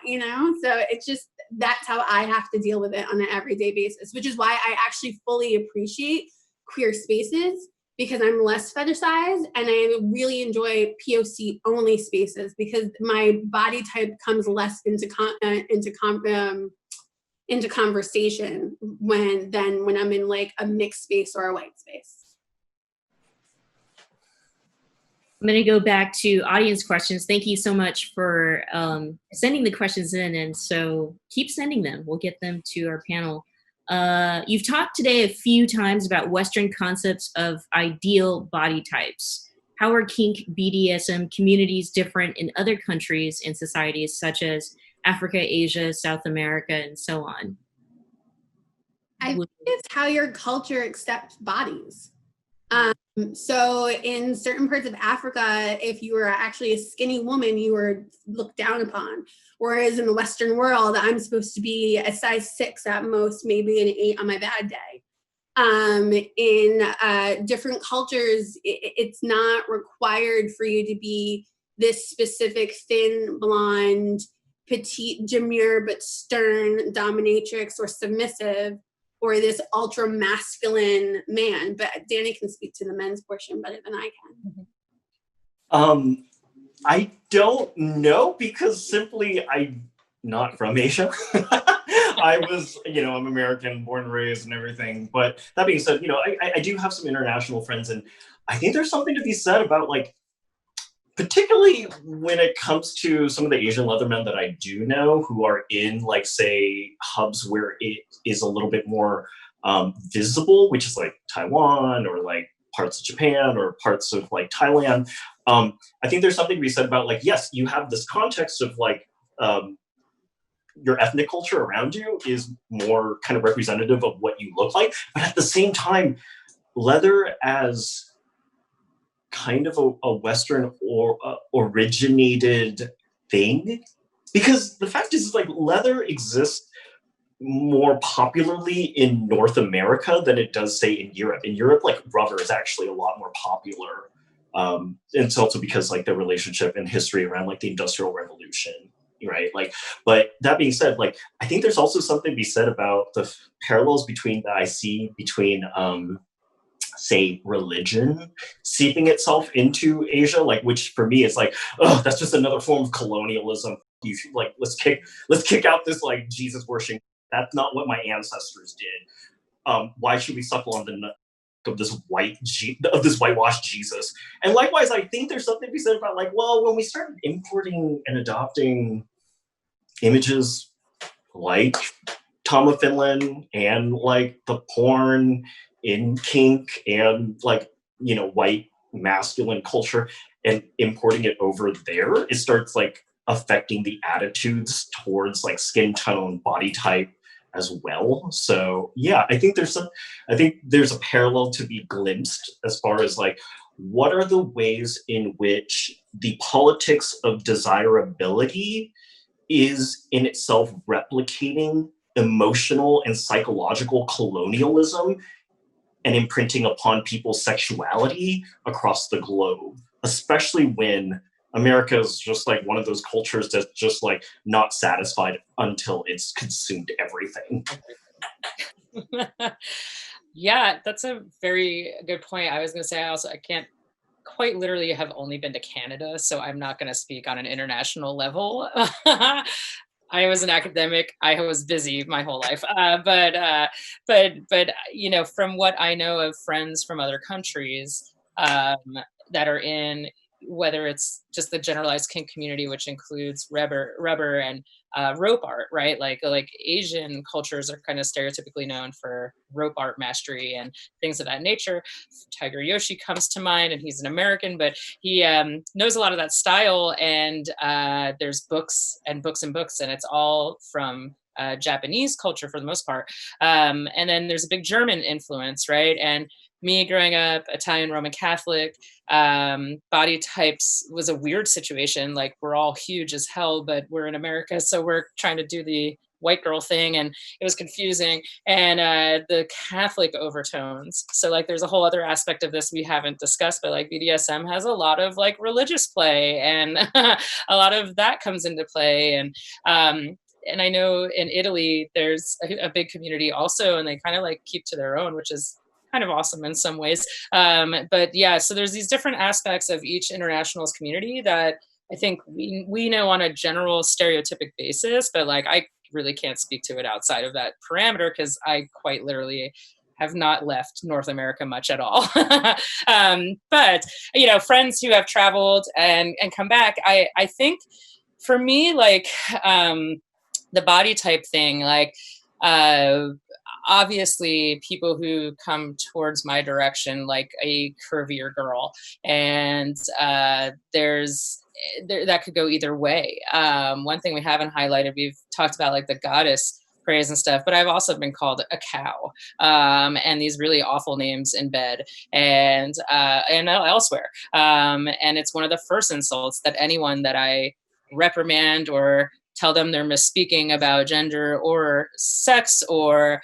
so it's just, that's how I have to deal with it on an everyday basis, which is why I actually fully appreciate queer spaces, because I'm less fetishized, and I really enjoy POC only spaces because my body type comes less into conversation when I'm in like a mixed space or a white space. I'm going to go back to audience questions. Thank you so much for sending the questions in. And so keep sending them. We'll get them to our panel. You've talked today a few times about Western concepts of ideal body types. How are kink BDSM communities different in other countries and societies such as Africa, Asia, South America, and so on? I think it's how your culture accepts bodies. So in certain parts of Africa, if you were actually a skinny woman, you were looked down upon. Whereas in the Western world, I'm supposed to be a size 6 at most, maybe an 8 on my bad day. In different cultures, it's not required for you to be this specific thin, blonde, petite, demure, but stern dominatrix or submissive, or this ultra masculine man. But Danny can speak to the men's portion better than I can. I don't know, because simply I'm not from Asia. I was, I'm American, born and raised and everything. But that being said, I do have some international friends, and I think there's something to be said about, like, particularly when it comes to some of the Asian leathermen that I do know who are in, like, say, hubs where it is a little bit more visible, which is like Taiwan or like parts of Japan or parts of like Thailand. I think there's something to be said about, like, yes, you have this context of like your ethnic culture around you is more kind of representative of what you look like. But at the same time, leather as kind of a Western or originated thing, because the fact is, like, leather exists more popularly in North America than it does, say, in Europe. In Europe, like, rubber is actually a lot more popular. And it's also because, like, the relationship and history around, like, the Industrial Revolution, right? Like, but that being said, like, I think there's also something to be said about the parallels that I see between say, religion seeping itself into Asia, like, which for me is like, oh, that's just another form of colonialism. You should, like, let's kick out this, like, Jesus worshiping. That's not what my ancestors did. Why should we suckle on the neck of this whitewashed Jesus? And likewise, I think there's something to be said about, like, well, when we started importing and adopting images like Tom of Finland and, like, the porn in kink and, like, white masculine culture and importing it over there, it starts, like, affecting the attitudes towards, like, skin tone, body type as well. So yeah, I think there's a parallel to be glimpsed as far as, like, what are the ways in which the politics of desirability is in itself replicating emotional and psychological colonialism and imprinting upon people's sexuality across the globe, especially when America is just, like, one of those cultures that's just, like, not satisfied until it's consumed everything. Yeah, that's a very good point. I was going to say, I can't quite literally have only been to Canada, so I'm not going to speak on an international level. I was an academic. I was busy my whole life, but from what I know of friends from other countries that are in, whether it's just the generalized kink community, which includes rubber and rope art, right? Like Asian cultures are kind of stereotypically known for rope art mastery and things of that nature. Tiger Yoshi comes to mind, and he's an American, but he knows a lot of that style. And there's books and books and books, and it's all from Japanese culture for the most part. And then there's a big German influence, right? And me growing up Italian Roman Catholic, body types was a weird situation. Like, we're all huge as hell, but we're in America, so we're trying to do the white girl thing, and it was confusing. And the Catholic overtones. So, like, there's a whole other aspect of this we haven't discussed, but, like, BDSM has a lot of, like, religious play, and a lot of that comes into play. And I know in Italy there's a big community also, and they kind of, like, keep to their own, which is kind of awesome in some ways. But yeah, so there's these different aspects of each internationalist community that I think we know on a general stereotypic basis, but like I really can't speak to it outside of that parameter because I quite literally have not left North America much at all. But you know, friends who have traveled and come back, I think for me, like the body type thing, like obviously people who come towards my direction like a curvier girl, and that could go either way. One thing we haven't highlighted, we've talked about like the goddess praise and stuff, but I've also been called a cow, and these really awful names in bed and elsewhere. And it's one of the first insults that anyone that I reprimand or tell them they're misspeaking about gender or sex or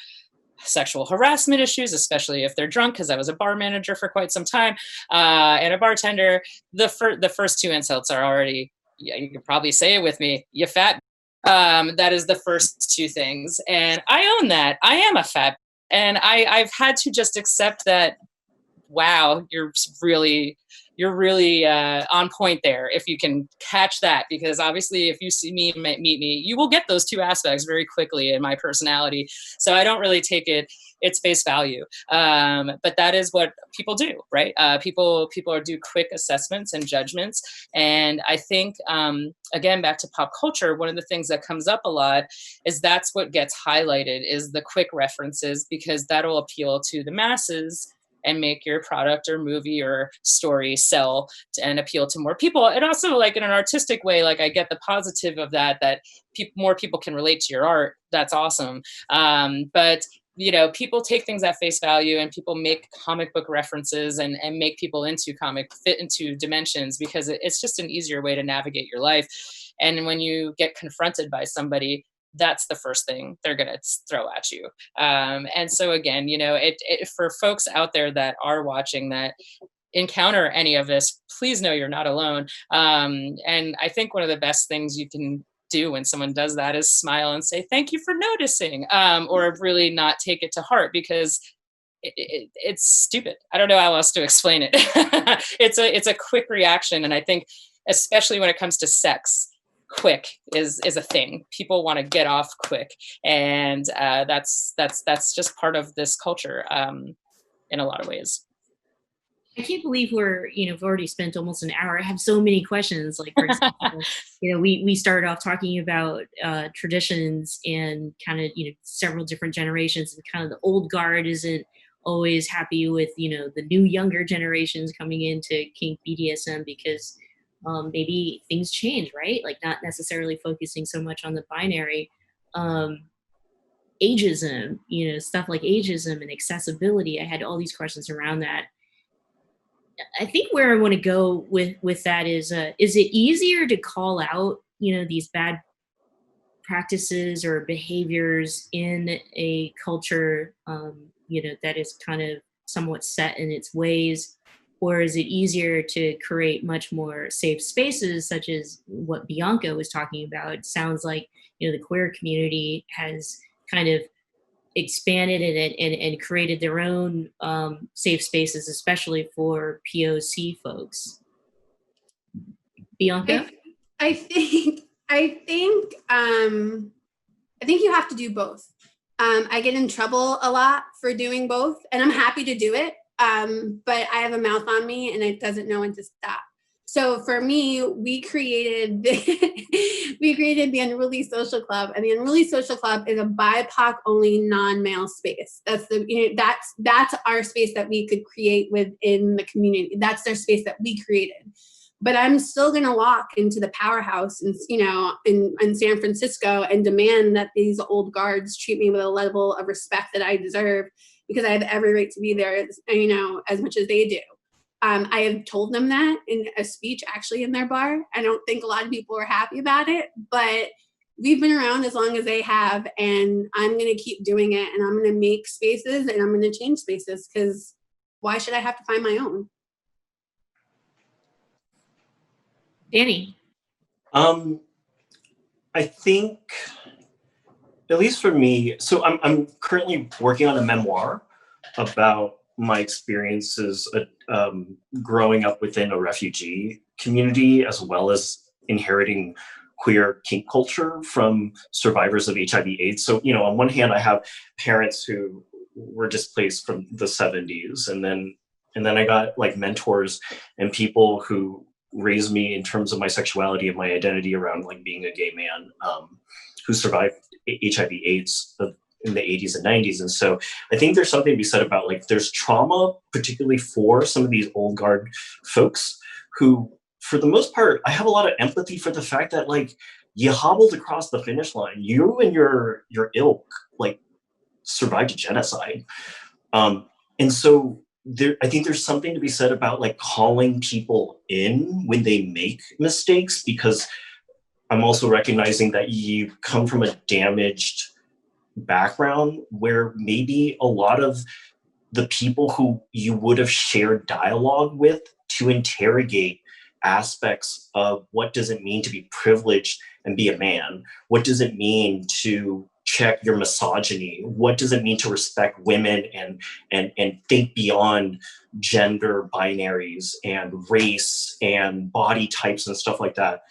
sexual harassment issues, especially if they're drunk, because I was a bar manager for quite some time and a bartender. The first two insults are already, yeah, you can probably say it with me, you fat. That is the first two things. And I own that. I am a fat. And I've had to just accept that, wow, you're really on point there if you can catch that, because obviously if you see me, meet me, you will get those two aspects very quickly in my personality. So I don't really take its face value, but that is what people do, right? People do quick assessments and judgments, and I think again, back to pop culture, one of the things that comes up a lot is that's what gets highlighted is the quick references, because that'll appeal to the masses and make your product or movie or story sell and appeal to more people. And also, like in an artistic way, like I get the positive of that more people can relate to your art. That's awesome. But you know, people take things at face value, and people make comic book references and make people fit into dimensions, because it's just an easier way to navigate your life. And when you get confronted by somebody, that's the first thing they're going to throw at you. And so again, you know, it for folks out there that are watching that encounter any of this, please know you're not alone. And I think one of the best things you can do when someone does that is smile and say, thank you for noticing, or really not take it to heart, because it's stupid. I don't know how else to explain it. It's a quick reaction. And I think, especially when it comes to sex, quick is a thing. People want to get off quick, and that's just part of this culture in a lot of ways. I can't believe we've already spent almost an hour. I have so many questions. Like, for example, we started off talking about traditions and kind of, several different generations, and kind of the old guard isn't always happy with, the new younger generations coming into kink BDSM, because maybe things change, right? Like not necessarily focusing so much on the binary. Ageism, stuff like ageism and accessibility. I had all these questions around that. I think where I want to go with that is it easier to call out, these bad practices or behaviors in a culture, that is kind of somewhat set in its ways? Or is it easier to create much more safe spaces, such as what Bianca was talking about? It sounds like, the queer community has kind of expanded and created their own safe spaces, especially for POC folks. Bianca? I think you have to do both. I get in trouble a lot for doing both, and I'm happy to do it. But I have a mouth on me, and it doesn't know when to stop. So for me, we created the Unruly Social Club, and the Unruly Social Club is a BIPOC only non-male space. That's that's our space that we could create within the community. That's their space that we created. But I'm still going to walk into the powerhouse in San Francisco and demand that these old guards treat me with a level of respect that I deserve, because I have every right to be there, as much as they do. I have told them that in a speech actually in their bar. I don't think a lot of people are happy about it, but we've been around as long as they have, and I'm going to keep doing it, and I'm going to make spaces, and I'm going to change spaces, because why should I have to find my own? Danny? I think, at least for me, so I'm currently working on a memoir about my experiences growing up within a refugee community, as well as inheriting queer kink culture from survivors of HIV/AIDS. So, on one hand, I have parents who were displaced from the 70s, and then I got like mentors and people who raised me in terms of my sexuality and my identity around like being a gay man who survived HIV/AIDS in the 80s and 90s. And so I think there's something to be said about like there's trauma, particularly for some of these old guard folks who, for the most part, I have a lot of empathy for the fact that like you hobbled across the finish line. You and your ilk like survived a genocide. And so I think there's something to be said about like calling people in when they make mistakes, because I'm also recognizing that you come from a damaged background where maybe a lot of the people who you would have shared dialogue with to interrogate aspects of what does it mean to be privileged and be a man? What does it mean to check your misogyny? What does it mean to respect women and think beyond gender binaries and race and body types and stuff like that?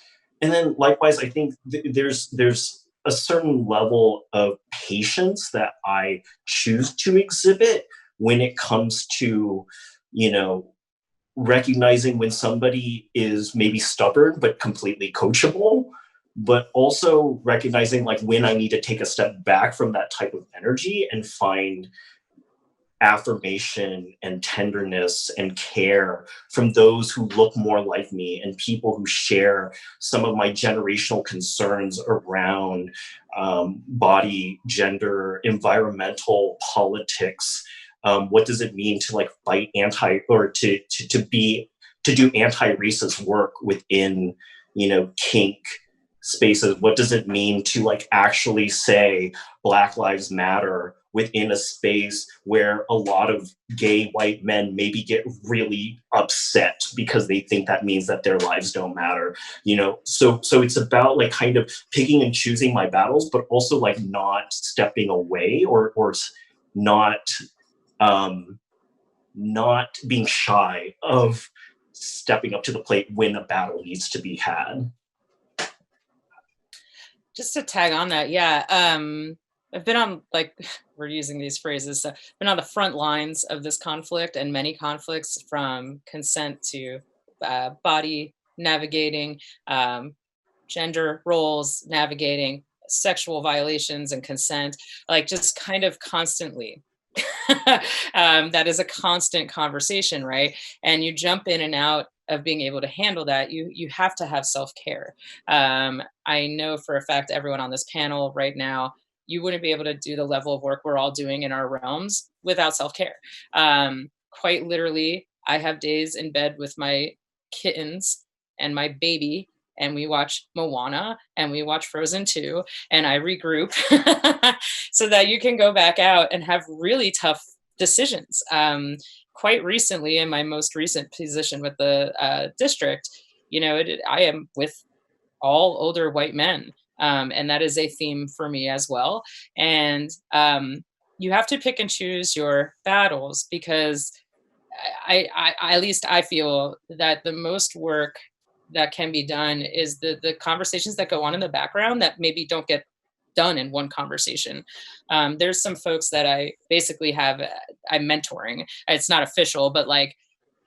And then likewise, I think there's a certain level of patience that I choose to exhibit when it comes to, recognizing when somebody is maybe stubborn but completely coachable, but also recognizing like when I need to take a step back from that type of energy and find affirmation and tenderness and care from those who look more like me and people who share some of my generational concerns around body, gender, environmental politics. What does it mean to like fight to do anti-racist work within, kink spaces? What does it mean to like actually say Black Lives Matter within a space where a lot of gay white men maybe get really upset because they think that means that their lives don't matter, so it's about like kind of picking and choosing my battles, but also like not stepping away or not being shy of stepping up to the plate when a battle needs to be had. Just to tag on that, yeah. I've been on, like, we're using these phrases, so I've been on the front lines of this conflict and many conflicts, from consent to body navigating, gender roles navigating, sexual violations and consent, like just kind of constantly. That is a constant conversation, right? And you jump in and out of being able to handle that. You have to have self-care. I know for a fact everyone on this panel right now, you wouldn't be able to do the level of work we're all doing in our realms without self-care. Quite literally, I have days in bed with my kittens and my baby, and we watch Moana and we watch Frozen 2, and I regroup so that you can go back out and have really tough decisions. Quite recently, in my most recent position with the district, I am with all older white men. And that is a theme for me as well. And you have to pick and choose your battles, because I at least I feel that the most work that can be done is the conversations that go on in the background that maybe don't get done in one conversation. There's some folks that I basically I'm mentoring. It's not official, but like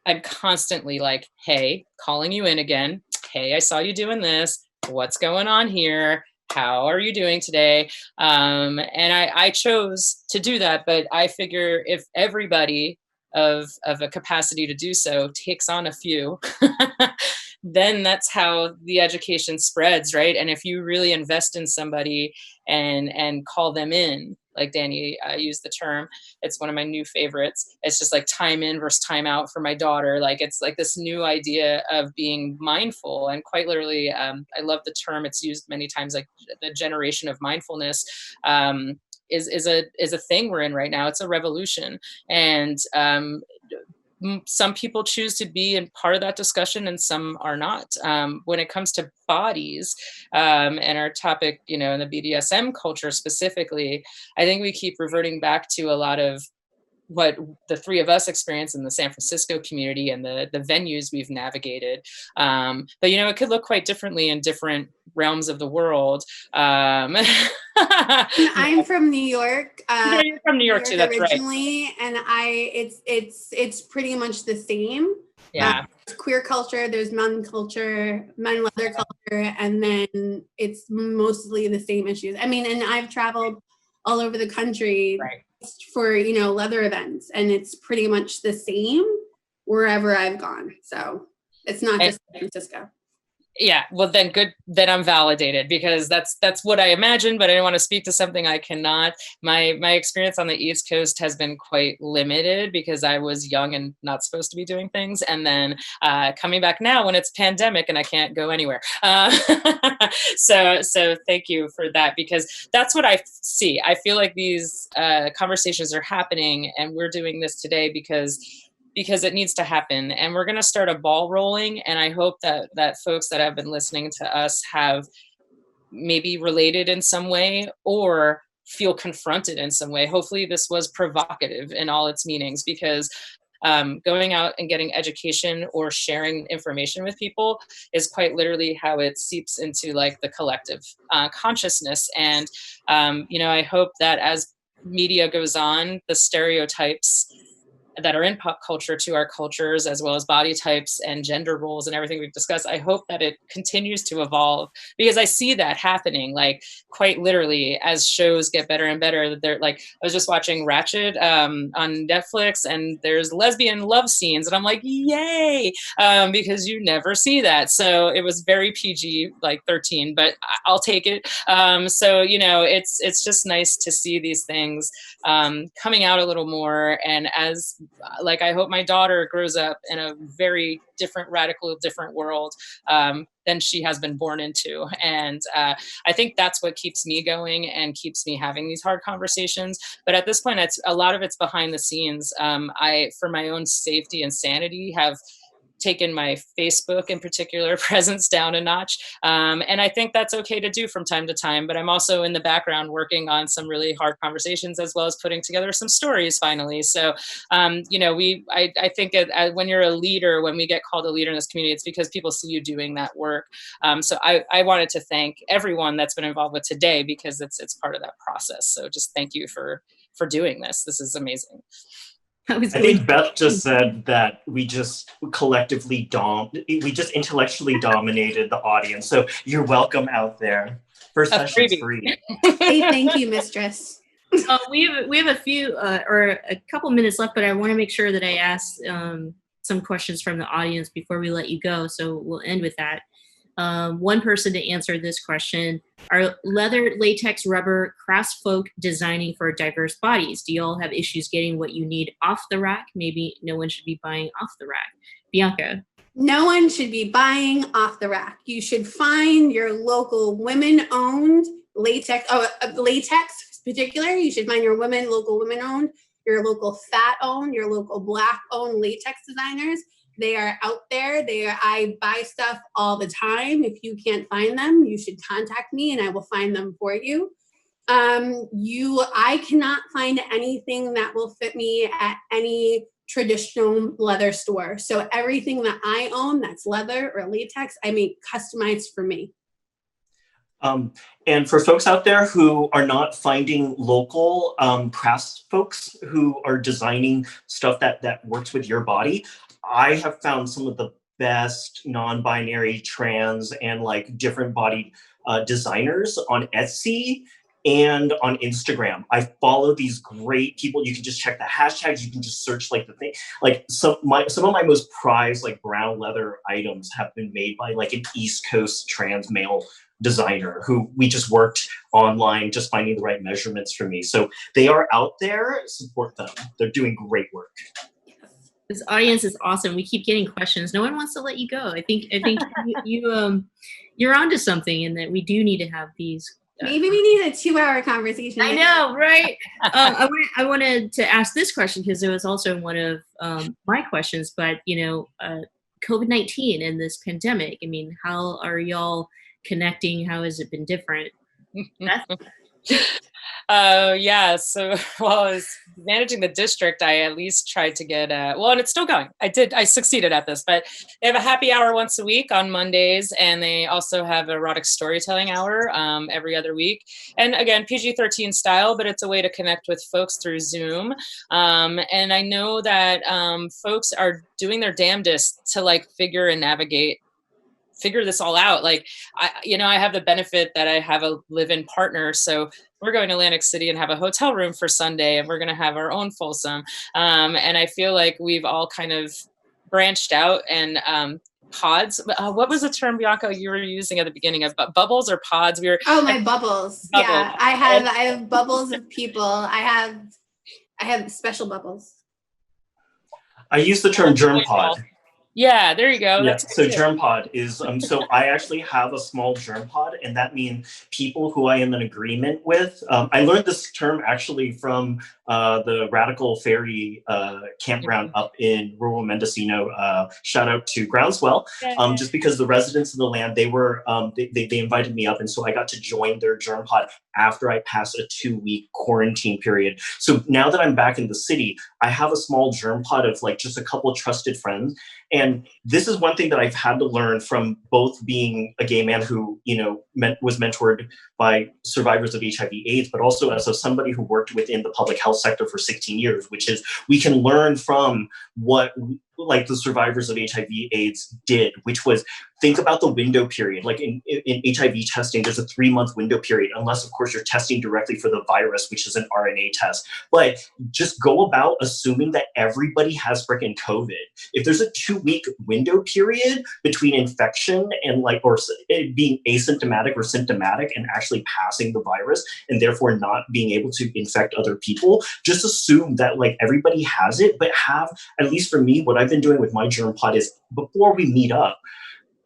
I'm constantly like, hey, calling you in again. Hey, I saw you doing this. What's going on here? How are you doing today? And I chose to do that, but I figure if everybody of a capacity to do so takes on a few, then that's how the education spreads, right? And if you really invest in somebody and call them in, like Danny used the term, it's one of my new favorites. It's just like time in versus time out for my daughter. Like it's like this new idea of being mindful, and quite literally, I love the term. It's used many times, like the generation of mindfulness. Is a thing we're in right now. It's a revolution, and some people choose to be in part of that discussion and some are not. When it comes to bodies and our topic, in the BDSM culture specifically, I think we keep reverting back to a lot of what the three of us experience in the San Francisco community and the venues we've navigated. But, you know, it could look quite differently in different realms of the world. I'm from New York. Yeah, you're from New York too, that's right. Originally, and it's pretty much the same. Yeah. There's queer culture, there's men culture, men leather culture, and then it's mostly the same issues. I mean, and I've traveled all over the country Right. for, you know, leather events, and it's pretty much the same wherever I've gone. So it's not just San Francisco. Yeah, well then good, then I'm validated, because that's what I imagined, but I didn't want to speak to something I cannot. My experience on the East Coast has been quite limited because I was young and not supposed to be doing things, and then coming back now when it's pandemic and I can't go anywhere. So thank you for that, because that's what I see. I feel like these conversations are happening, and we're doing this today because it needs to happen, and we're going to start a ball rolling. And I hope that folks that have been listening to us have maybe related in some way or feel confronted in some way. Hopefully this was provocative in all its meanings, because going out and getting education or sharing information with people is quite literally how it seeps into like the collective consciousness. And, you know, I hope that as media goes on, the stereotypes that are in pop culture to our cultures, as well as body types and gender roles and everything we've discussed, I hope that it continues to evolve, because I see that happening, like quite literally, as shows get better and better. They're like, I was just watching Ratched on Netflix, and there's lesbian love scenes, and I'm like, yay, because you never see that. So it was very PG, like 13, but I'll take it. So, you know, it's just nice to see these things coming out a little more. And as like, I hope my daughter grows up in a very different, radical, different world than she has been born into. And I think that's what keeps me going and keeps me having these hard conversations. But at this point, a lot of it's behind the scenes. I, for my own safety and sanity, have taken my Facebook in particular presence down a notch. And I think that's okay to do from time to time, but I'm also in the background working on some really hard conversations, as well as putting together some stories finally. So, you know, I think when you're a leader, when we get called a leader in this community, it's because people see you doing that work. So I wanted to thank everyone that's been involved with today, because it's part of that process. So just thank you for doing this. This is amazing. I think Beth just said that we just collectively we just intellectually dominated the audience. So you're welcome out there. First session's free. Hey, thank you, mistress. We have a few or a couple minutes left, but I want to make sure that I ask some questions from the audience before we let you go. So we'll end with that. One person to answer this question: are leather, latex, rubber, craftsfolk designing for diverse bodies? Do you all have issues getting what you need off the rack? Maybe no one should be buying off the rack. Bianca. No one should be buying off the rack. You should find your local women-owned latex, latex in particular. You should find your local women-owned, your local fat-owned, your local black-owned latex designers. They are out there. I buy stuff all the time. If you can't find them, you should contact me and I will find them for you. I cannot find anything that will fit me at any traditional leather store. So everything that I own that's leather or latex, I make customized for me. And for folks out there who are not finding local crafts folks who are designing stuff that works with your body, I have found some of the best non-binary, trans, and like different bodied designers on Etsy and on Instagram. I follow these great people. You can just check the hashtags. You can just search like the thing. Like some of my most prized like brown leather items have been made by like an East Coast trans male designer who we just worked online, just finding the right measurements for me. So they are out there. Support them. They're doing great work. This audience is awesome. We keep getting questions. No one wants to let you go. I think you're onto something, in that we do need to have these. Maybe we need a 2-hour conversation. I know, right? I wanted to ask this question because it was also one of my questions. But you know, COVID-19 and this pandemic. I mean, how are y'all connecting? How has it been different? Yeah. So while I was managing the district, I at least tried to get, and it's still going. I succeeded at this, but they have a happy hour once a week on Mondays. And they also have erotic storytelling hour every other week. And again, PG-13 style, but it's a way to connect with folks through Zoom. And I know that folks are doing their damnedest to like figure this all out. Like, I have the benefit that I have a live-in partner. So we're going to Atlantic City and have a hotel room for Sunday, and we're going to have our own Folsom. And I feel like we've all kind of branched out and pods. What was the term, Bianca, you were using at the beginning of bubbles or pods? My bubbles. Yeah, I have bubbles of people. I have special bubbles. I use the term germ pod. Yeah, there you go. Yeah, so germ pod is, so I actually have a small germ pod, and that means people who I am in agreement with. I learned this term actually from the Radical Fairy campground up in rural Mendocino. Shout out to Groundswell, just because the residents of the land, they were, they invited me up, and so I got to join their germ pod after I passed a 2-week quarantine period. So now that I'm back in the city, I have a small germ pod of like just a couple of trusted friends. And this is one thing that I've had to learn from both being a gay man who, was mentored by survivors of HIV/AIDS, but also as somebody who worked within the public health sector for 16 years, which is we can learn from what like the survivors of HIV/AIDS did, which was think about the window period. Like in HIV testing, there's a 3-month window period, unless of course you're testing directly for the virus, which is an RNA test. But just go about assuming that everybody has freaking COVID. If there's a 2-week window period between infection and or it being asymptomatic or symptomatic and actually passing the virus and therefore not being able to infect other people, just assume that like everybody has it, but have, at least for me, what I've been doing with my germ pod is before we meet up,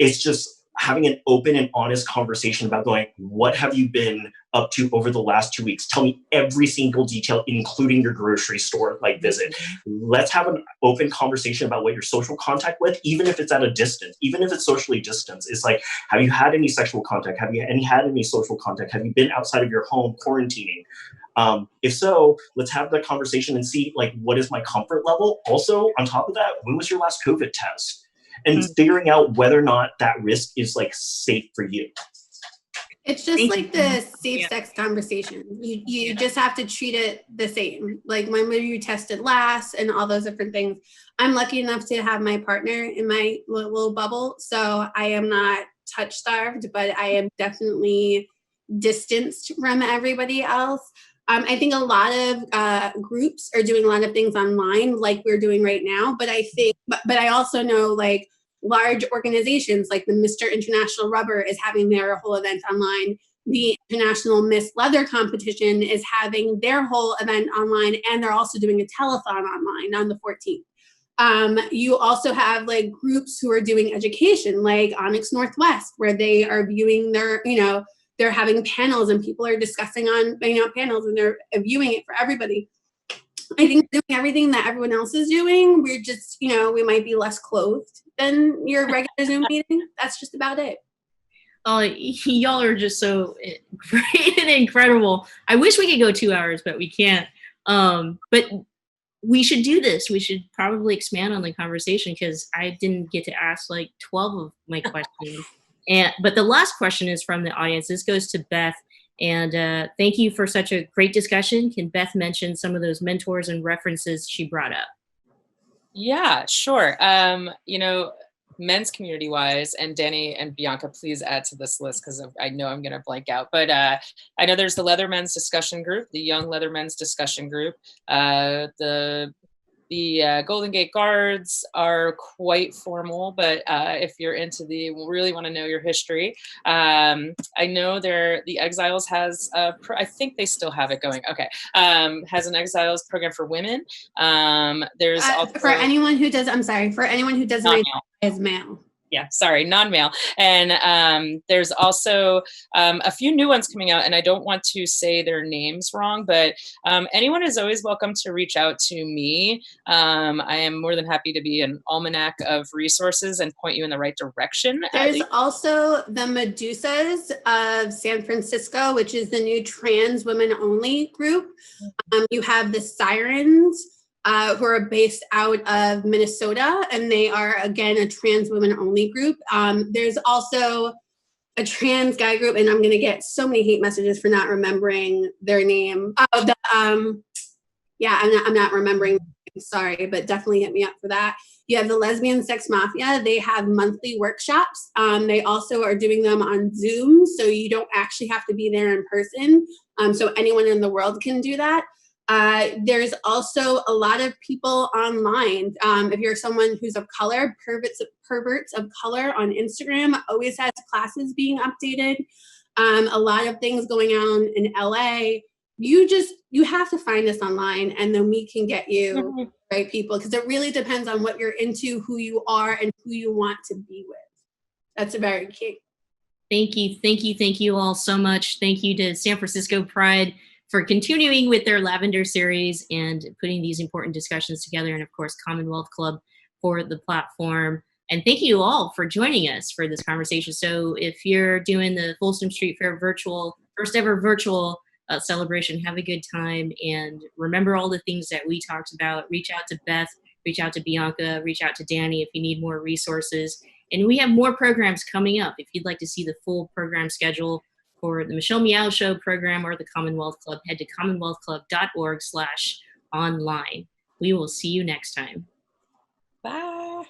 it's just having an open and honest conversation about going, what have you been up to over the last 2 weeks? Tell me every single detail, including your grocery store visit. Let's have an open conversation about what you're social contact with, even if it's at a distance, even if it's socially distanced. It's like, have you had any sexual contact? Have you had any social contact? Have you been outside of your home quarantining? If so, let's have that conversation and see like, what is my comfort level? Also, on top of that, when was your last COVID test? And figuring out whether or not that risk is like safe for you. It's just like the safe sex conversation. You just have to treat it the same. Like when were you tested last and all those different things. I'm lucky enough to have my partner in my little bubble. So I am not touch starved, but I am definitely distanced from everybody else. I think a lot of groups are doing a lot of things online like we're doing right now. But I also know like large organizations like the Mr. International Rubber is having their whole event online. The International Miss Leather competition is having their whole event online, and they're also doing a telethon online on the 14th. You also have like groups who are doing education like Onyx Northwest, where they are viewing their, they're having panels and people are discussing on panels and they're viewing it for everybody. I think doing everything that everyone else is doing, we're just, we might be less clothed than your regular Zoom meeting. That's just about it. Oh, y'all are just so great and incredible. I wish we could go 2 hours, but we can't. But we should do this. We should probably expand on the conversation because I didn't get to ask like 12 of my questions. But the last question is from the audience. This goes to Beth. And thank you for such a great discussion. Can Beth mention some of those mentors and references she brought up? Yeah, sure. Men's community wise, and Danny and Bianca, please add to this list because I know I'm going to blank out. But I know there's the Leather Men's Discussion Group, the Young Leather Men's Discussion Group, the Golden Gate Guards are quite formal, but if you're really want to know your history, I know the Exiles has, I think they still have it going. Okay, has an Exiles program for women. There's also, for anyone who doesn't identify as male. Yeah, sorry, non-male. And there's also a few new ones coming out, and I don't want to say their names wrong, but anyone is always welcome to reach out to me. I am more than happy to be an almanac of resources and point you in the right direction. There's also the Medusas of San Francisco, which is the new trans women only group. You have the Sirens, who are based out of Minnesota, and they are, again, a trans women only group. There's also a trans guy group, and I'm going to get so many hate messages for not remembering their name. I'm not remembering. Sorry, but definitely hit me up for that. You have the Lesbian Sex Mafia. They have monthly workshops. They also are doing them on Zoom, so you don't actually have to be there in person. So anyone in the world can do that. There's also a lot of people online. If you're someone who's of color, Perverts of Color on Instagram always has classes being updated. A lot of things going on in LA. You have to find us online, and then we can get you the right people, because it really depends on what you're into, who you are, and who you want to be with. That's very key. Thank you all so much. Thank you to San Francisco Pride for continuing with their Lavender series and putting these important discussions together, and of course Commonwealth Club for the platform. And thank you all for joining us for this conversation. So if you're doing the Folsom Street Fair first ever virtual celebration, have a good time, and remember all the things that we talked about. Reach out to Beth, reach out to Bianca, reach out to Danny if you need more resources. And we have more programs coming up. If you'd like to see the full program schedule for the Michelle Meow Show program or the Commonwealth Club, head to commonwealthclub.org/online. We will see you next time. Bye.